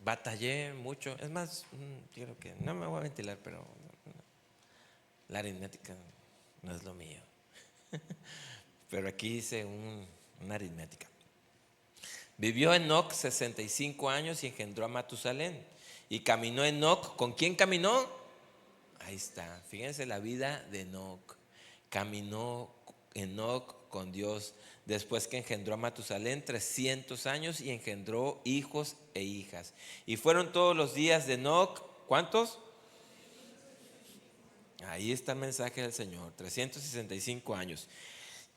batallé mucho. Es más, quiero que no me voy a ventilar, pero la aritmética no es lo mío. Pero aquí hice una aritmética. Vivió Enoc 65 años y engendró a Matusalén. Y caminó Enoc. ¿Con quién caminó? Ahí está. Fíjense la vida de Enoc. Caminó Enoc con Dios. Después que engendró a Matusalén 300 años y engendró hijos e hijas. Y fueron todos los días de Enoc. ¿Cuántos? Ahí está el mensaje del Señor. 365 años.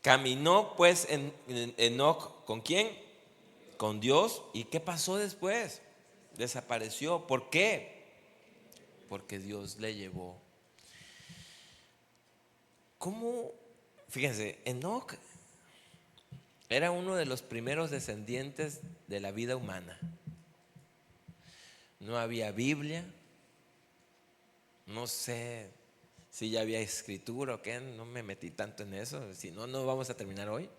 Caminó pues Enoc. ¿Con quién? Con Dios. ¿Y qué pasó después? Desapareció. ¿Por qué? Porque Dios le llevó. ¿Cómo? Fíjense, Enoc era uno de los primeros descendientes de la vida humana. No había Biblia. No sé si ya había escritura o qué. No me metí tanto en eso. Si no, no vamos a terminar hoy.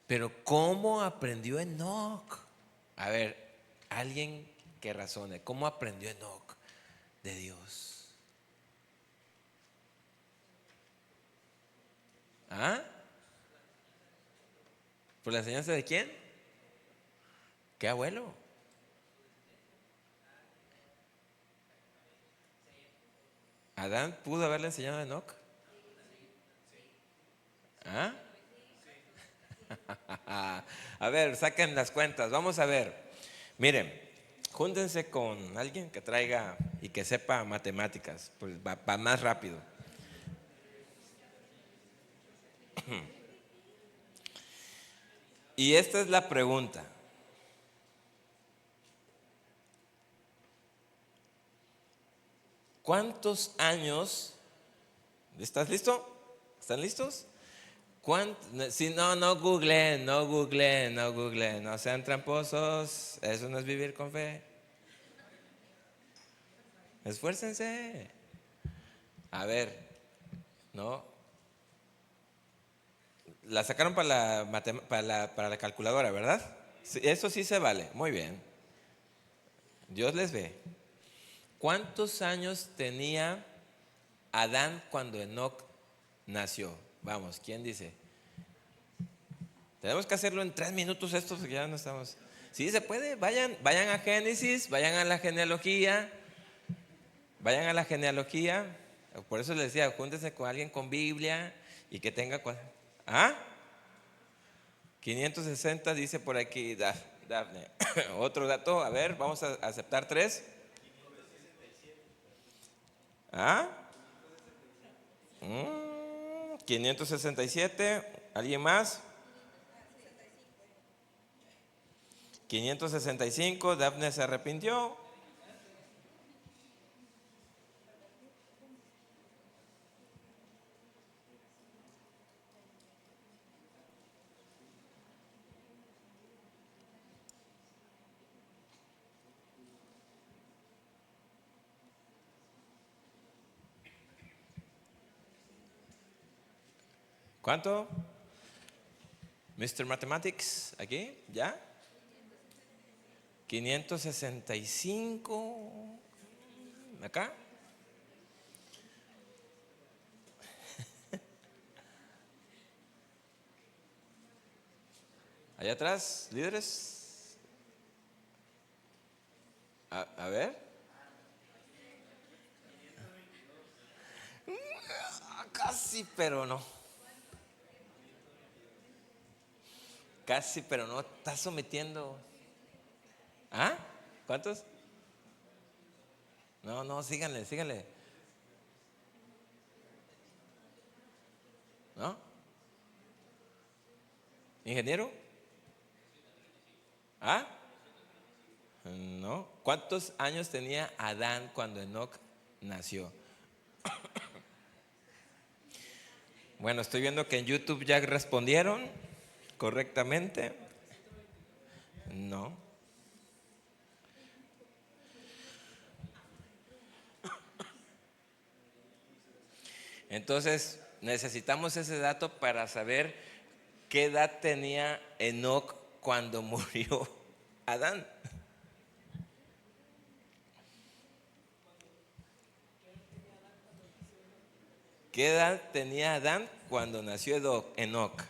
Pero ¿cómo aprendió Enoc? A ver, alguien que razone. ¿Cómo aprendió Enoc de Dios? ¿Ah? ¿Por la enseñanza de quién? ¿Qué abuelo? ¿Adán pudo haberle enseñado a Enoc? ¿Ah? A ver, saquen las cuentas. Vamos a ver. Miren, júntense con alguien que traiga y que sepa matemáticas, pues va más rápido. Y esta es la pregunta. ¿Cuántos años? ¿Estás listo? ¿Están listos? Si no, no googleen, no sean tramposos. Eso no es vivir con fe. Esfuércense. A ver, ¿no? La sacaron para la calculadora, ¿verdad? Sí, eso sí se vale. Muy bien. Dios les ve. ¿Cuántos años tenía Adán cuando Enoc nació? Vamos, ¿quién dice? Tenemos que hacerlo en 3 minutos esto, porque ya no estamos. Sí, se puede. Vayan a Génesis, vayan a la genealogía. Vayan a la genealogía. Por eso les decía, júntense con alguien con Biblia y que tenga. ¿Ah? 560 dice por aquí Dafne. Otro dato, a ver, vamos a aceptar 3. ¿Ah? 567. ¿Alguien más? 565. Dafne se arrepintió. ¿Cuánto? Mr. Mathematics, aquí, ¿ya? 565. ¿Acá? Allá atrás, líderes. A ver. Casi, pero no. Casi, pero no está sometiendo. ¿Ah? ¿Cuántos? No, síganle. ¿No? ¿Ingeniero? ¿Ah? No. ¿Cuántos años tenía Adán cuando Enoc nació? Bueno, estoy viendo que en YouTube ya respondieron correctamente. No. Entonces, necesitamos ese dato para saber qué edad tenía Enoc cuando murió Adán. ¿Qué edad tenía Adán cuando nació Enoc?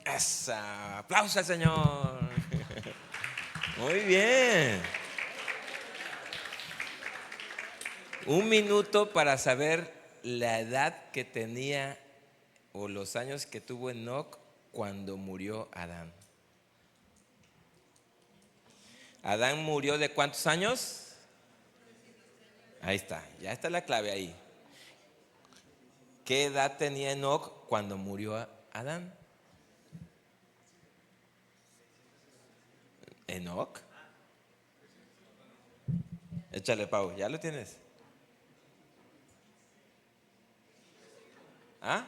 ¡Esa! ¡Aplausos al Señor! Muy bien. Un minuto para saber la edad que tenía o los años que tuvo Enoc cuando murió Adán. ¿Adán murió de cuántos años? Ahí está, ya está la clave ahí. ¿Qué edad tenía Enoc cuando murió Adán? ¿Enoc? Échale, Pau, ¿ya lo tienes? ¿Ah?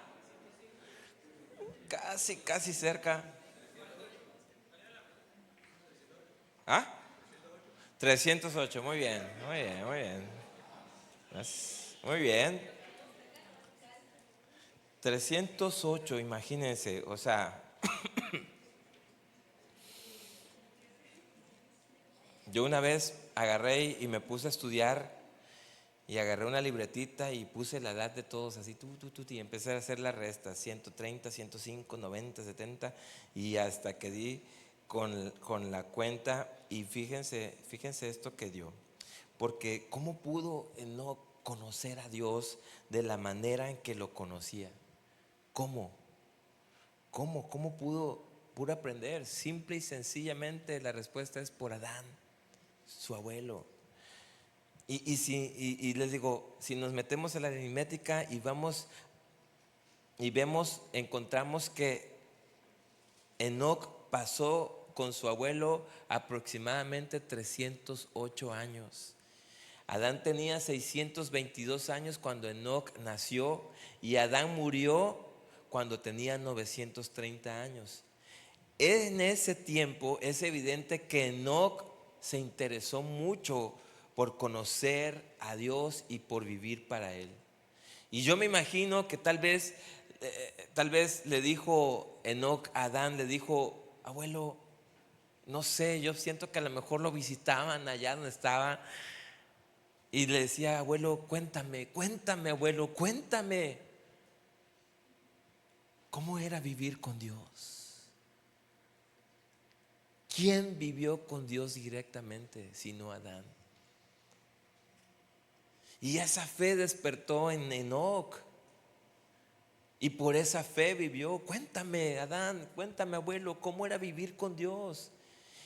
Casi cerca. ¿Ah? 308, muy bien. Muy bien. 308, imagínense, o sea, yo una vez agarré y me puse a estudiar y agarré una libretita y puse la edad de todos así, y empecé a hacer la resta, 130, 105, 90, 70 y hasta que di con la cuenta y fíjense esto que dio, porque ¿cómo pudo no conocer a Dios de la manera en que lo conocía? ¿Cómo pudo aprender? Simple y sencillamente la respuesta es por Adán, su abuelo. Y les digo, si nos metemos a la aritmética y vamos y encontramos que Enoc pasó con su abuelo aproximadamente 308 años. Adán tenía 622 años cuando Enoc nació y Adán murió cuando tenía 930 años. En ese tiempo es evidente que Enoc se interesó mucho por conocer a Dios y por vivir para Él. Y yo me imagino que tal vez le dijo Enoc a Adán, le dijo, abuelo, no sé, yo siento que a lo mejor lo visitaban allá donde estaba y le decía, abuelo, cuéntame, abuelo, cuéntame, ¿cómo era vivir con Dios? ¿Quién vivió con Dios directamente sino Adán? Y esa fe despertó en Enoc. Y por esa fe vivió. Cuéntame, Adán, cuéntame, abuelo, ¿cómo era vivir con Dios?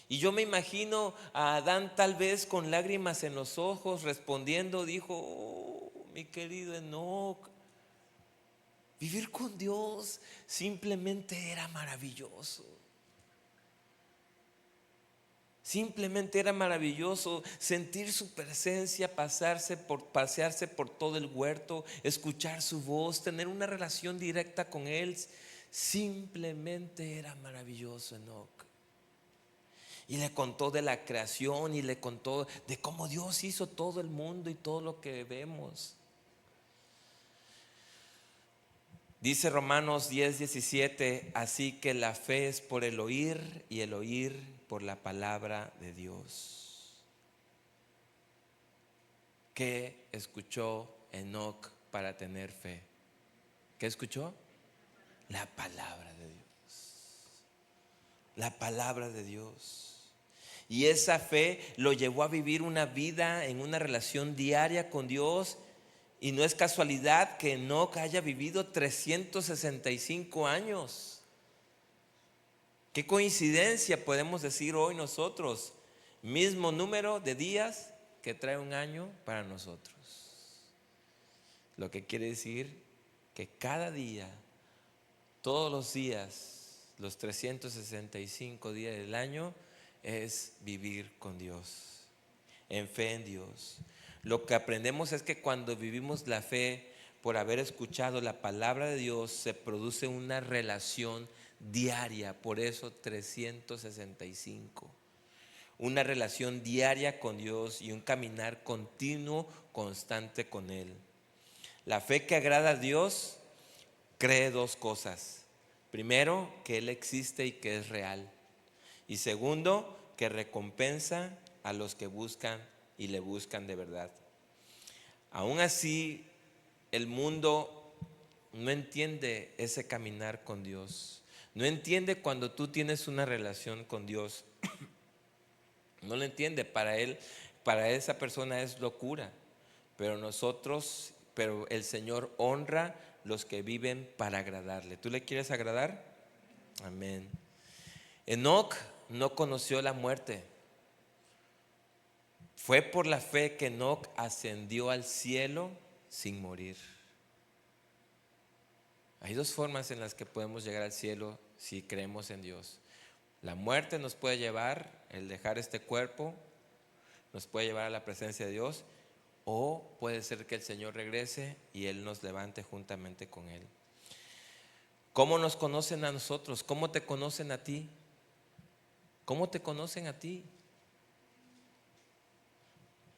Y yo me imagino a Adán tal vez con lágrimas en los ojos respondiendo, dijo, oh, mi querido Enoc, vivir con Dios simplemente era maravilloso. Simplemente era maravilloso sentir su presencia, pasearse por todo el huerto, escuchar su voz, tener una relación directa con Él. Simplemente era maravilloso, Enoc. Y le contó de la creación y le contó de cómo Dios hizo todo el mundo y todo lo que vemos. Dice Romanos 10:17, así que la fe es por el oír y el oír por la palabra de Dios. ¿Qué escuchó Enoc para tener fe? ¿Qué escuchó? La palabra de Dios. La palabra de Dios. Y esa fe lo llevó a vivir una vida en una relación diaria con Dios. Y no es casualidad que Enoc haya vivido 365 años. Qué coincidencia podemos decir hoy nosotros, mismo número de días que trae un año para nosotros. Lo que quiere decir que cada día, todos los días, los 365 días del año, es vivir con Dios, en fe en Dios. Lo que aprendemos es que cuando vivimos la fe, por haber escuchado la palabra de Dios, se produce una relación diaria, por eso 365. Una relación diaria con Dios y un caminar continuo, constante con Él. La fe que agrada a Dios cree dos cosas. Primero, que Él existe y que es real. Y segundo, que recompensa a los que buscan y le buscan de verdad. Aún así, el mundo no entiende ese caminar con Dios. No entiende cuando tú tienes una relación con Dios. No lo entiende. Para él, para esa persona es locura. Pero el Señor honra los que viven para agradarle. ¿Tú le quieres agradar? Amén. Enoc no conoció la muerte. Fue por la fe que Enoc ascendió al cielo sin morir. Hay dos formas en las que podemos llegar al cielo si creemos en Dios. La muerte nos puede llevar, el dejar este cuerpo, nos puede llevar a la presencia de Dios, o puede ser que el Señor regrese y Él nos levante juntamente con Él. ¿Cómo nos conocen a nosotros? ¿Cómo te conocen a ti? ¿Cómo te conocen a ti?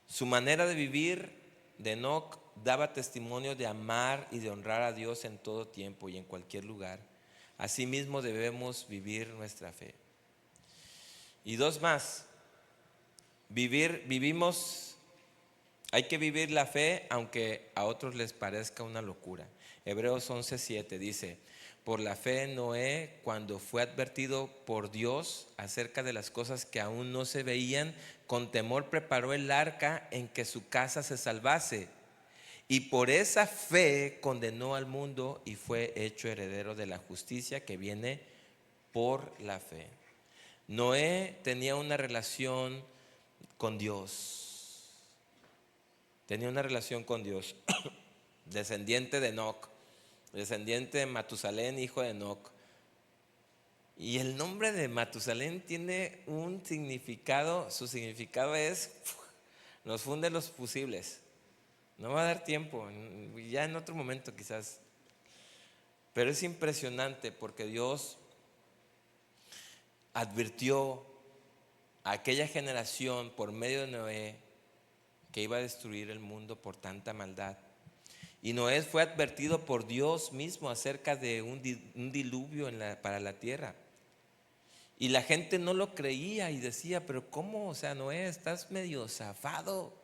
Su manera de vivir de Enoc daba testimonio de amar y de honrar a Dios en todo tiempo y en cualquier lugar. Asimismo debemos vivir nuestra fe. Y dos más, hay que vivir la fe aunque a otros les parezca una locura. Hebreos 11:7 dice: por la fe Noé, cuando fue advertido por Dios acerca de las cosas que aún no se veían, con temor preparó el arca en que su casa se salvase. Y por esa fe condenó al mundo y fue hecho heredero de la justicia que viene por la fe. Noé tenía una relación con Dios. Tenía una relación con Dios. Descendiente de Enoc, descendiente de Matusalén, hijo de Enoc. Y el nombre de Matusalén tiene un significado. Su significado es: nos funde los fusibles. No va a dar tiempo, ya en otro momento quizás. Pero es impresionante porque Dios advirtió a aquella generación por medio de Noé que iba a destruir el mundo por tanta maldad. Y Noé fue advertido por Dios mismo acerca de un diluvio para la tierra. Y la gente no lo creía y decía: pero ¿cómo? O sea, Noé, estás medio zafado.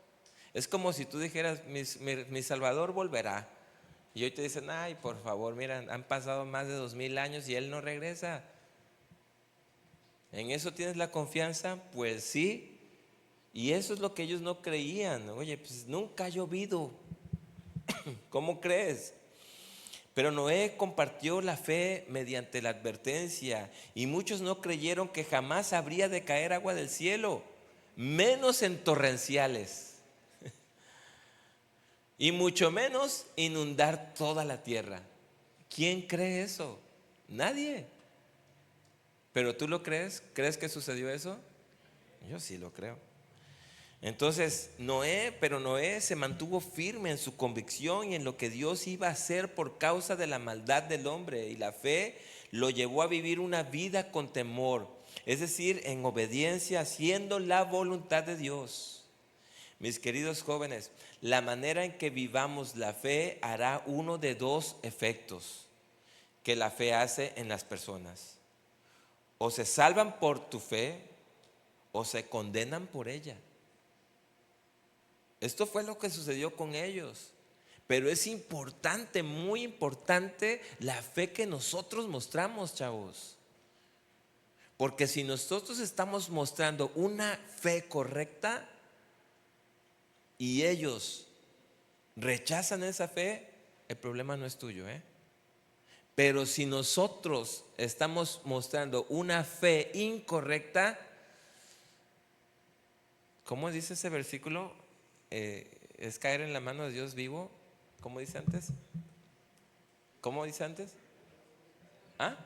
Es como si tú dijeras: mi Salvador volverá. Y hoy te dicen: ay, por favor, mira, han pasado más de 2000 años y Él no regresa. ¿En eso tienes la confianza? Pues sí. Y eso es lo que ellos no creían. Oye, pues nunca ha llovido. ¿Cómo crees? Pero Noé compartió la fe mediante la advertencia, y muchos no creyeron que jamás habría de caer agua del cielo, menos en torrenciales, y mucho menos inundar toda la tierra. ¿Quién cree eso? Nadie. ¿Pero tú lo crees? ¿Crees que sucedió eso? Yo sí lo creo. Entonces Noé se mantuvo firme en su convicción y en lo que Dios iba a hacer por causa de la maldad del hombre, y la fe lo llevó a vivir una vida con temor, es decir, en obediencia, haciendo la voluntad de Dios. Mis queridos jóvenes, la manera en que vivamos la fe hará uno de dos efectos que la fe hace en las personas: o se salvan por tu fe o se condenan por ella. Esto fue lo que sucedió con ellos. Pero es importante, muy importante, la fe que nosotros mostramos, chavos. Porque si nosotros estamos mostrando una fe correcta y ellos rechazan esa fe, el problema no es tuyo, Pero si nosotros estamos mostrando una fe incorrecta, ¿cómo dice ese versículo? Es caer en la mano de Dios vivo. ¿Cómo dice antes? ¿Cómo dice antes? ¿Ah?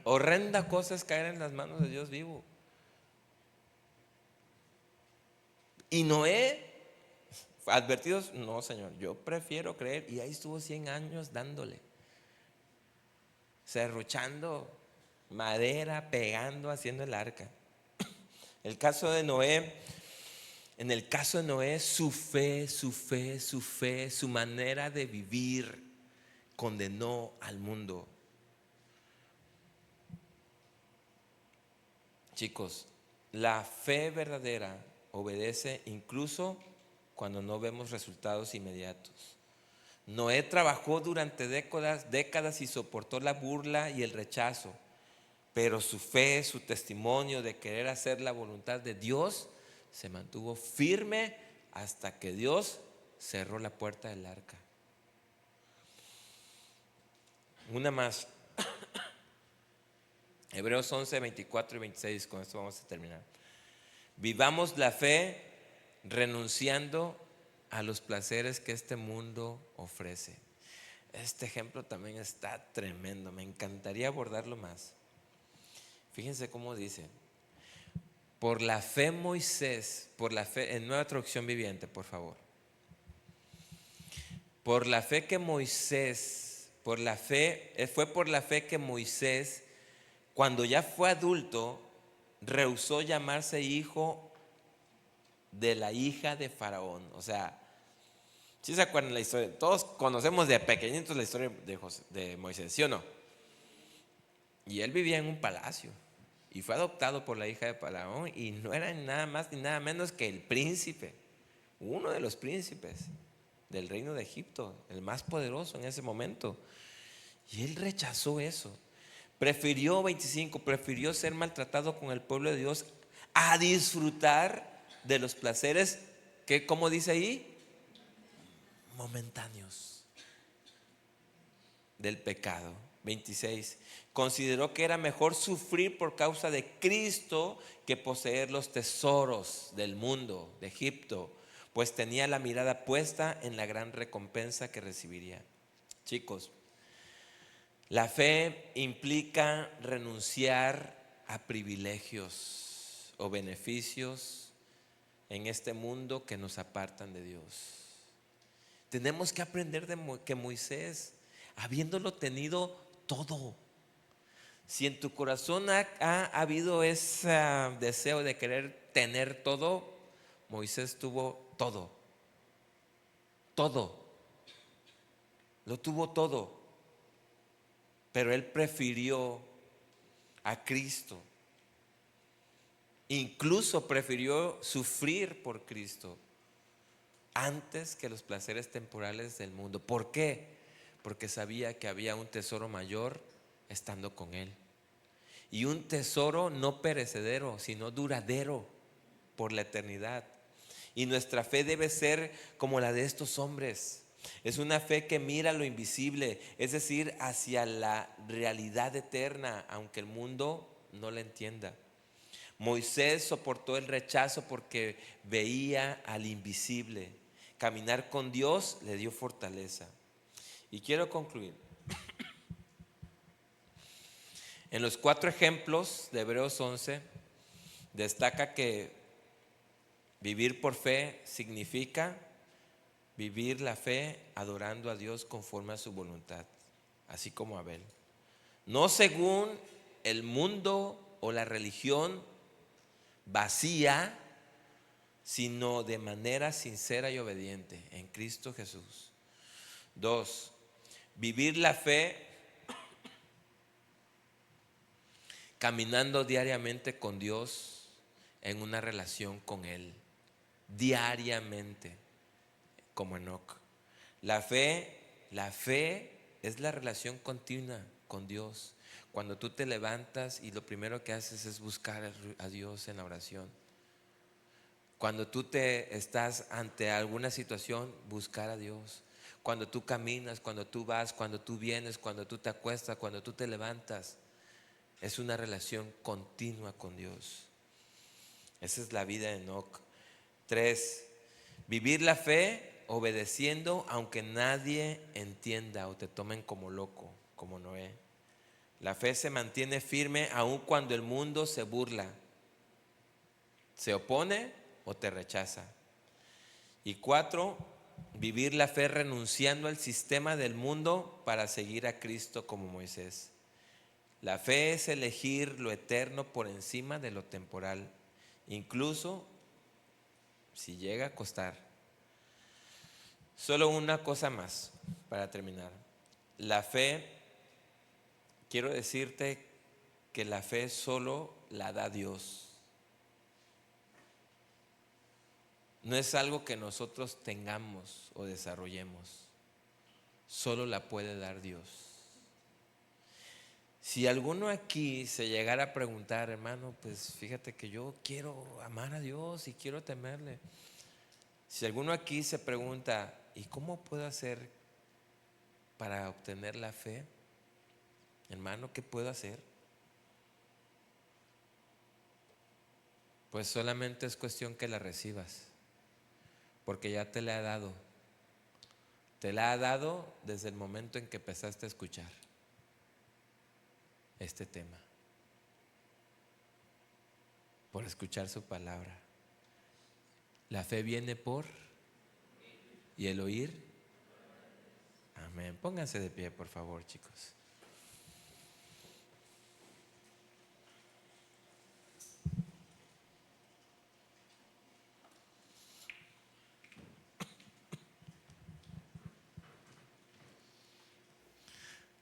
Horrenda cosa es caer en las manos de Dios vivo. Y Noé, advertidos, no Señor, yo prefiero creer. Y ahí estuvo 100 años dándole, serruchando madera, pegando, haciendo el arca. El caso de Noé, en el caso de Noé, su fe, su manera de vivir condenó al mundo. Chicos, la fe verdadera obedece incluso cuando no vemos resultados inmediatos. Noé trabajó durante décadas y soportó la burla y el rechazo, pero su fe, su testimonio de querer hacer la voluntad de Dios se mantuvo firme hasta que Dios cerró la puerta del arca. Una más. Hebreos 11, 24 y 26, con esto vamos a terminar. Vivamos la fe renunciando a los placeres que este mundo ofrece. Este ejemplo también está tremendo, me encantaría abordarlo más. Fíjense cómo dice: por la fe Moisés, por la fe, en Nueva Traducción Viviente, por favor. Por la fe que Moisés, fue por la fe que Moisés, cuando ya fue adulto, rehusó llamarse hijo de la hija de Faraón. O sea, ¿sí se acuerdan la historia? Todos conocemos de pequeñitos la historia de Moisés, ¿sí o no? Y él vivía en un palacio y fue adoptado por la hija de Faraón, y no era nada más ni nada menos que el príncipe, uno de los príncipes del reino de Egipto, el más poderoso en ese momento. Y él rechazó eso. Prefirió ser maltratado con el pueblo de Dios a disfrutar de los placeres que, como dice ahí, momentáneos del pecado. 26. Consideró que era mejor sufrir por causa de Cristo que poseer los tesoros del mundo, de Egipto, pues tenía la mirada puesta en la gran recompensa que recibiría. Chicos, la fe implica renunciar a privilegios o beneficios en este mundo que nos apartan de Dios. Tenemos que aprender que Moisés, habiéndolo tenido todo, si en tu corazón ha habido ese deseo de querer tener todo, Moisés tuvo todo, lo tuvo todo, pero él prefirió a Cristo, incluso prefirió sufrir por Cristo antes que los placeres temporales del mundo. ¿Por qué? Porque sabía que había un tesoro mayor estando con él, y un tesoro no perecedero, sino duradero por la eternidad. Y nuestra fe debe ser como la de estos hombres. Es una fe que mira lo invisible, es decir, hacia la realidad eterna, aunque el mundo no la entienda. Moisés soportó el rechazo porque veía al invisible. Caminar con Dios le dio fortaleza. Y quiero concluir. En los 4 ejemplos de Hebreos 11 destaca que vivir por fe significa vivir la fe adorando a Dios conforme a su voluntad, así como Abel. No según el mundo o la religión vacía, sino de manera sincera y obediente en Cristo Jesús. 2. Vivir la fe caminando diariamente con Dios en una relación con Él, diariamente, como Enoc. La fe es la relación continua con Dios. Cuando tú te levantas y lo primero que haces es buscar a Dios en la oración. Cuando tú te estás ante alguna situación, buscar a Dios. cuando tú caminas, cuando tú vas, cuando tú vienes, cuando tú te acuestas, cuando tú te levantas. Es una relación continua con Dios. Esa es la vida de Enoc. 3, vivir la fe obedeciendo aunque nadie entienda o te tomen como loco, como Noé. La fe se mantiene firme aun cuando el mundo se burla, se opone o te rechaza. Y 4, vivir la fe renunciando al sistema del mundo para seguir a Cristo como Moisés. La fe es elegir lo eterno por encima de lo temporal, incluso si llega a costar. Solo una cosa más para terminar. La fe, quiero decirte que la fe solo la da Dios. No es algo que nosotros tengamos o desarrollemos. Solo la puede dar Dios. Si alguno aquí se llegara a preguntar, hermano, pues fíjate que yo quiero amar a Dios y quiero temerle. Si alguno aquí se pregunta, ¿y cómo puedo hacer para obtener la fe? Hermano, ¿qué puedo hacer? Pues solamente es cuestión que la recibas, porque ya te la ha dado. Te la ha dado desde el momento en que empezaste a escuchar este tema, por escuchar su palabra. La fe viene por y el oír. Amén. Pónganse de pie, por favor, chicos.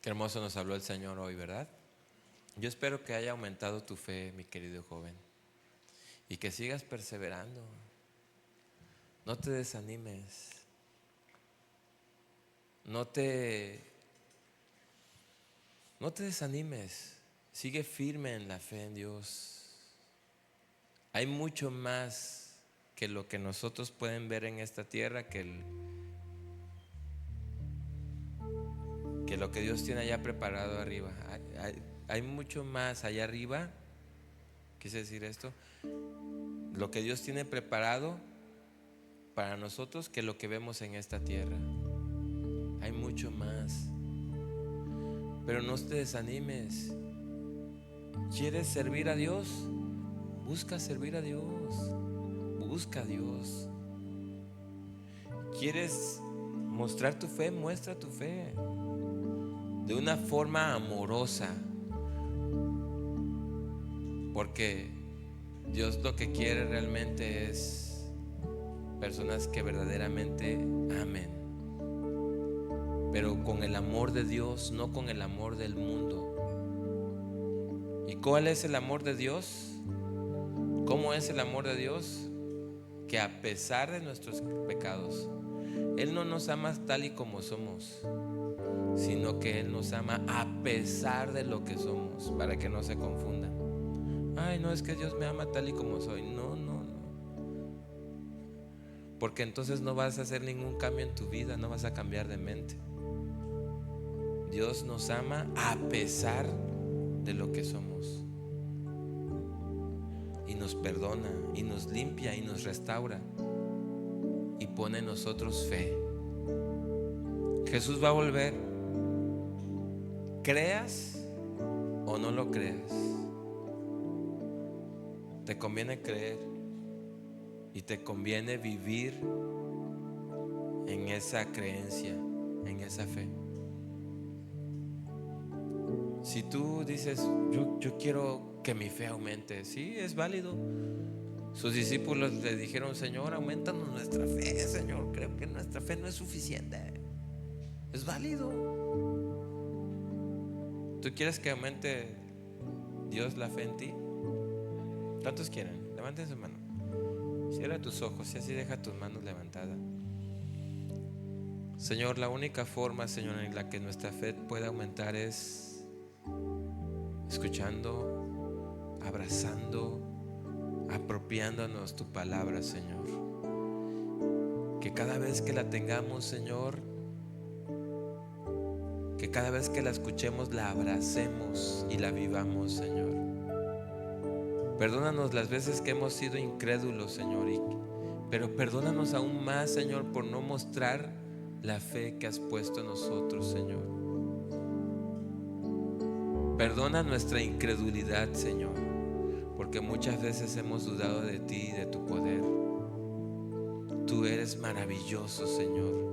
Qué hermoso nos habló el Señor hoy, ¿verdad? Yo espero que haya aumentado tu fe, mi querido joven, y que sigas perseverando. No te desanimes. No te desanimes. Sigue firme en la fe en Dios. Hay mucho más que lo que nosotros pueden ver en esta tierra, que lo que Dios tiene allá preparado arriba. Hay mucho más allá arriba. Quise decir esto. Lo que Dios tiene preparado para nosotros que lo que vemos en esta tierra. Hay mucho más. Pero no te desanimes. ¿Quieres servir a Dios? Busca servir a Dios. Busca a Dios. ¿Quieres mostrar tu fe? Muestra tu fe de una forma amorosa, porque Dios lo que quiere realmente es personas que verdaderamente amen, pero con el amor de Dios, no con el amor del mundo. ¿Y cuál es el amor de Dios? ¿Cómo es el amor de Dios? Que a pesar de nuestros pecados, Él no nos ama tal y como somos, sino que Él nos ama a pesar de lo que somos, para que no se confundan. Ay, no, es que Dios me ama tal y como soy. No. Porque entonces no vas a hacer ningún cambio en tu vida, no vas a cambiar de mente. Dios nos ama a pesar de lo que somos. Y nos perdona, y nos limpia, y nos restaura. Y pone en nosotros fe. Jesús va a volver. Creas o no lo creas, te conviene creer y te conviene vivir en esa creencia, en esa fe. Si tú dices, yo quiero que mi fe aumente, sí, es válido. Sus discípulos le dijeron, Señor, aumentanos nuestra fe, Señor, creo que nuestra fe no es suficiente. Es válido. ¿Tú quieres que aumente Dios la fe en ti? ¿Cuántos quieren? Levanten su mano. Cierra tus ojos y así deja tus manos levantadas. Señor, la única forma, Señor, en la que nuestra fe puede aumentar es escuchando, abrazando, apropiándonos tu palabra, Señor. Que cada vez que la tengamos, Señor, que cada vez que la escuchemos la abracemos y la vivamos, Señor. Perdónanos las veces que hemos sido incrédulos, Señor, pero perdónanos aún más, Señor, por no mostrar la fe que has puesto en nosotros, Señor. Perdona nuestra incredulidad, Señor, porque muchas veces hemos dudado de ti y de tu poder. Tú eres maravilloso, Señor.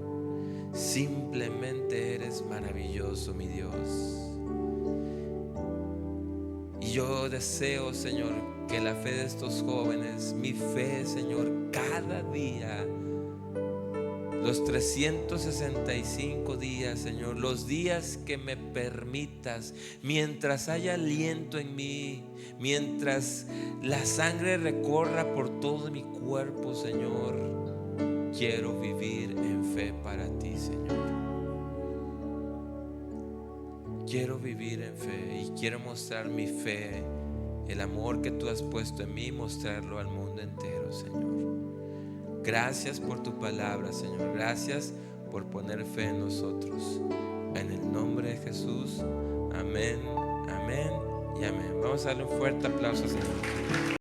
Simplemente eres maravilloso, mi Dios. Y yo deseo, Señor, que la fe de estos jóvenes, mi fe, Señor, cada día, los 365 días, Señor, los días que me permitas, mientras haya aliento en mí, mientras la sangre recorra por todo mi cuerpo, Señor, quiero vivir en fe para ti, Señor. Quiero vivir en fe y quiero mostrar mi fe, el amor que tú has puesto en mí, mostrarlo al mundo entero, Señor. Gracias por tu palabra, Señor. Gracias por poner fe en nosotros. En el nombre de Jesús. Amén, amén y amén. Vamos a darle un fuerte aplauso, Señor.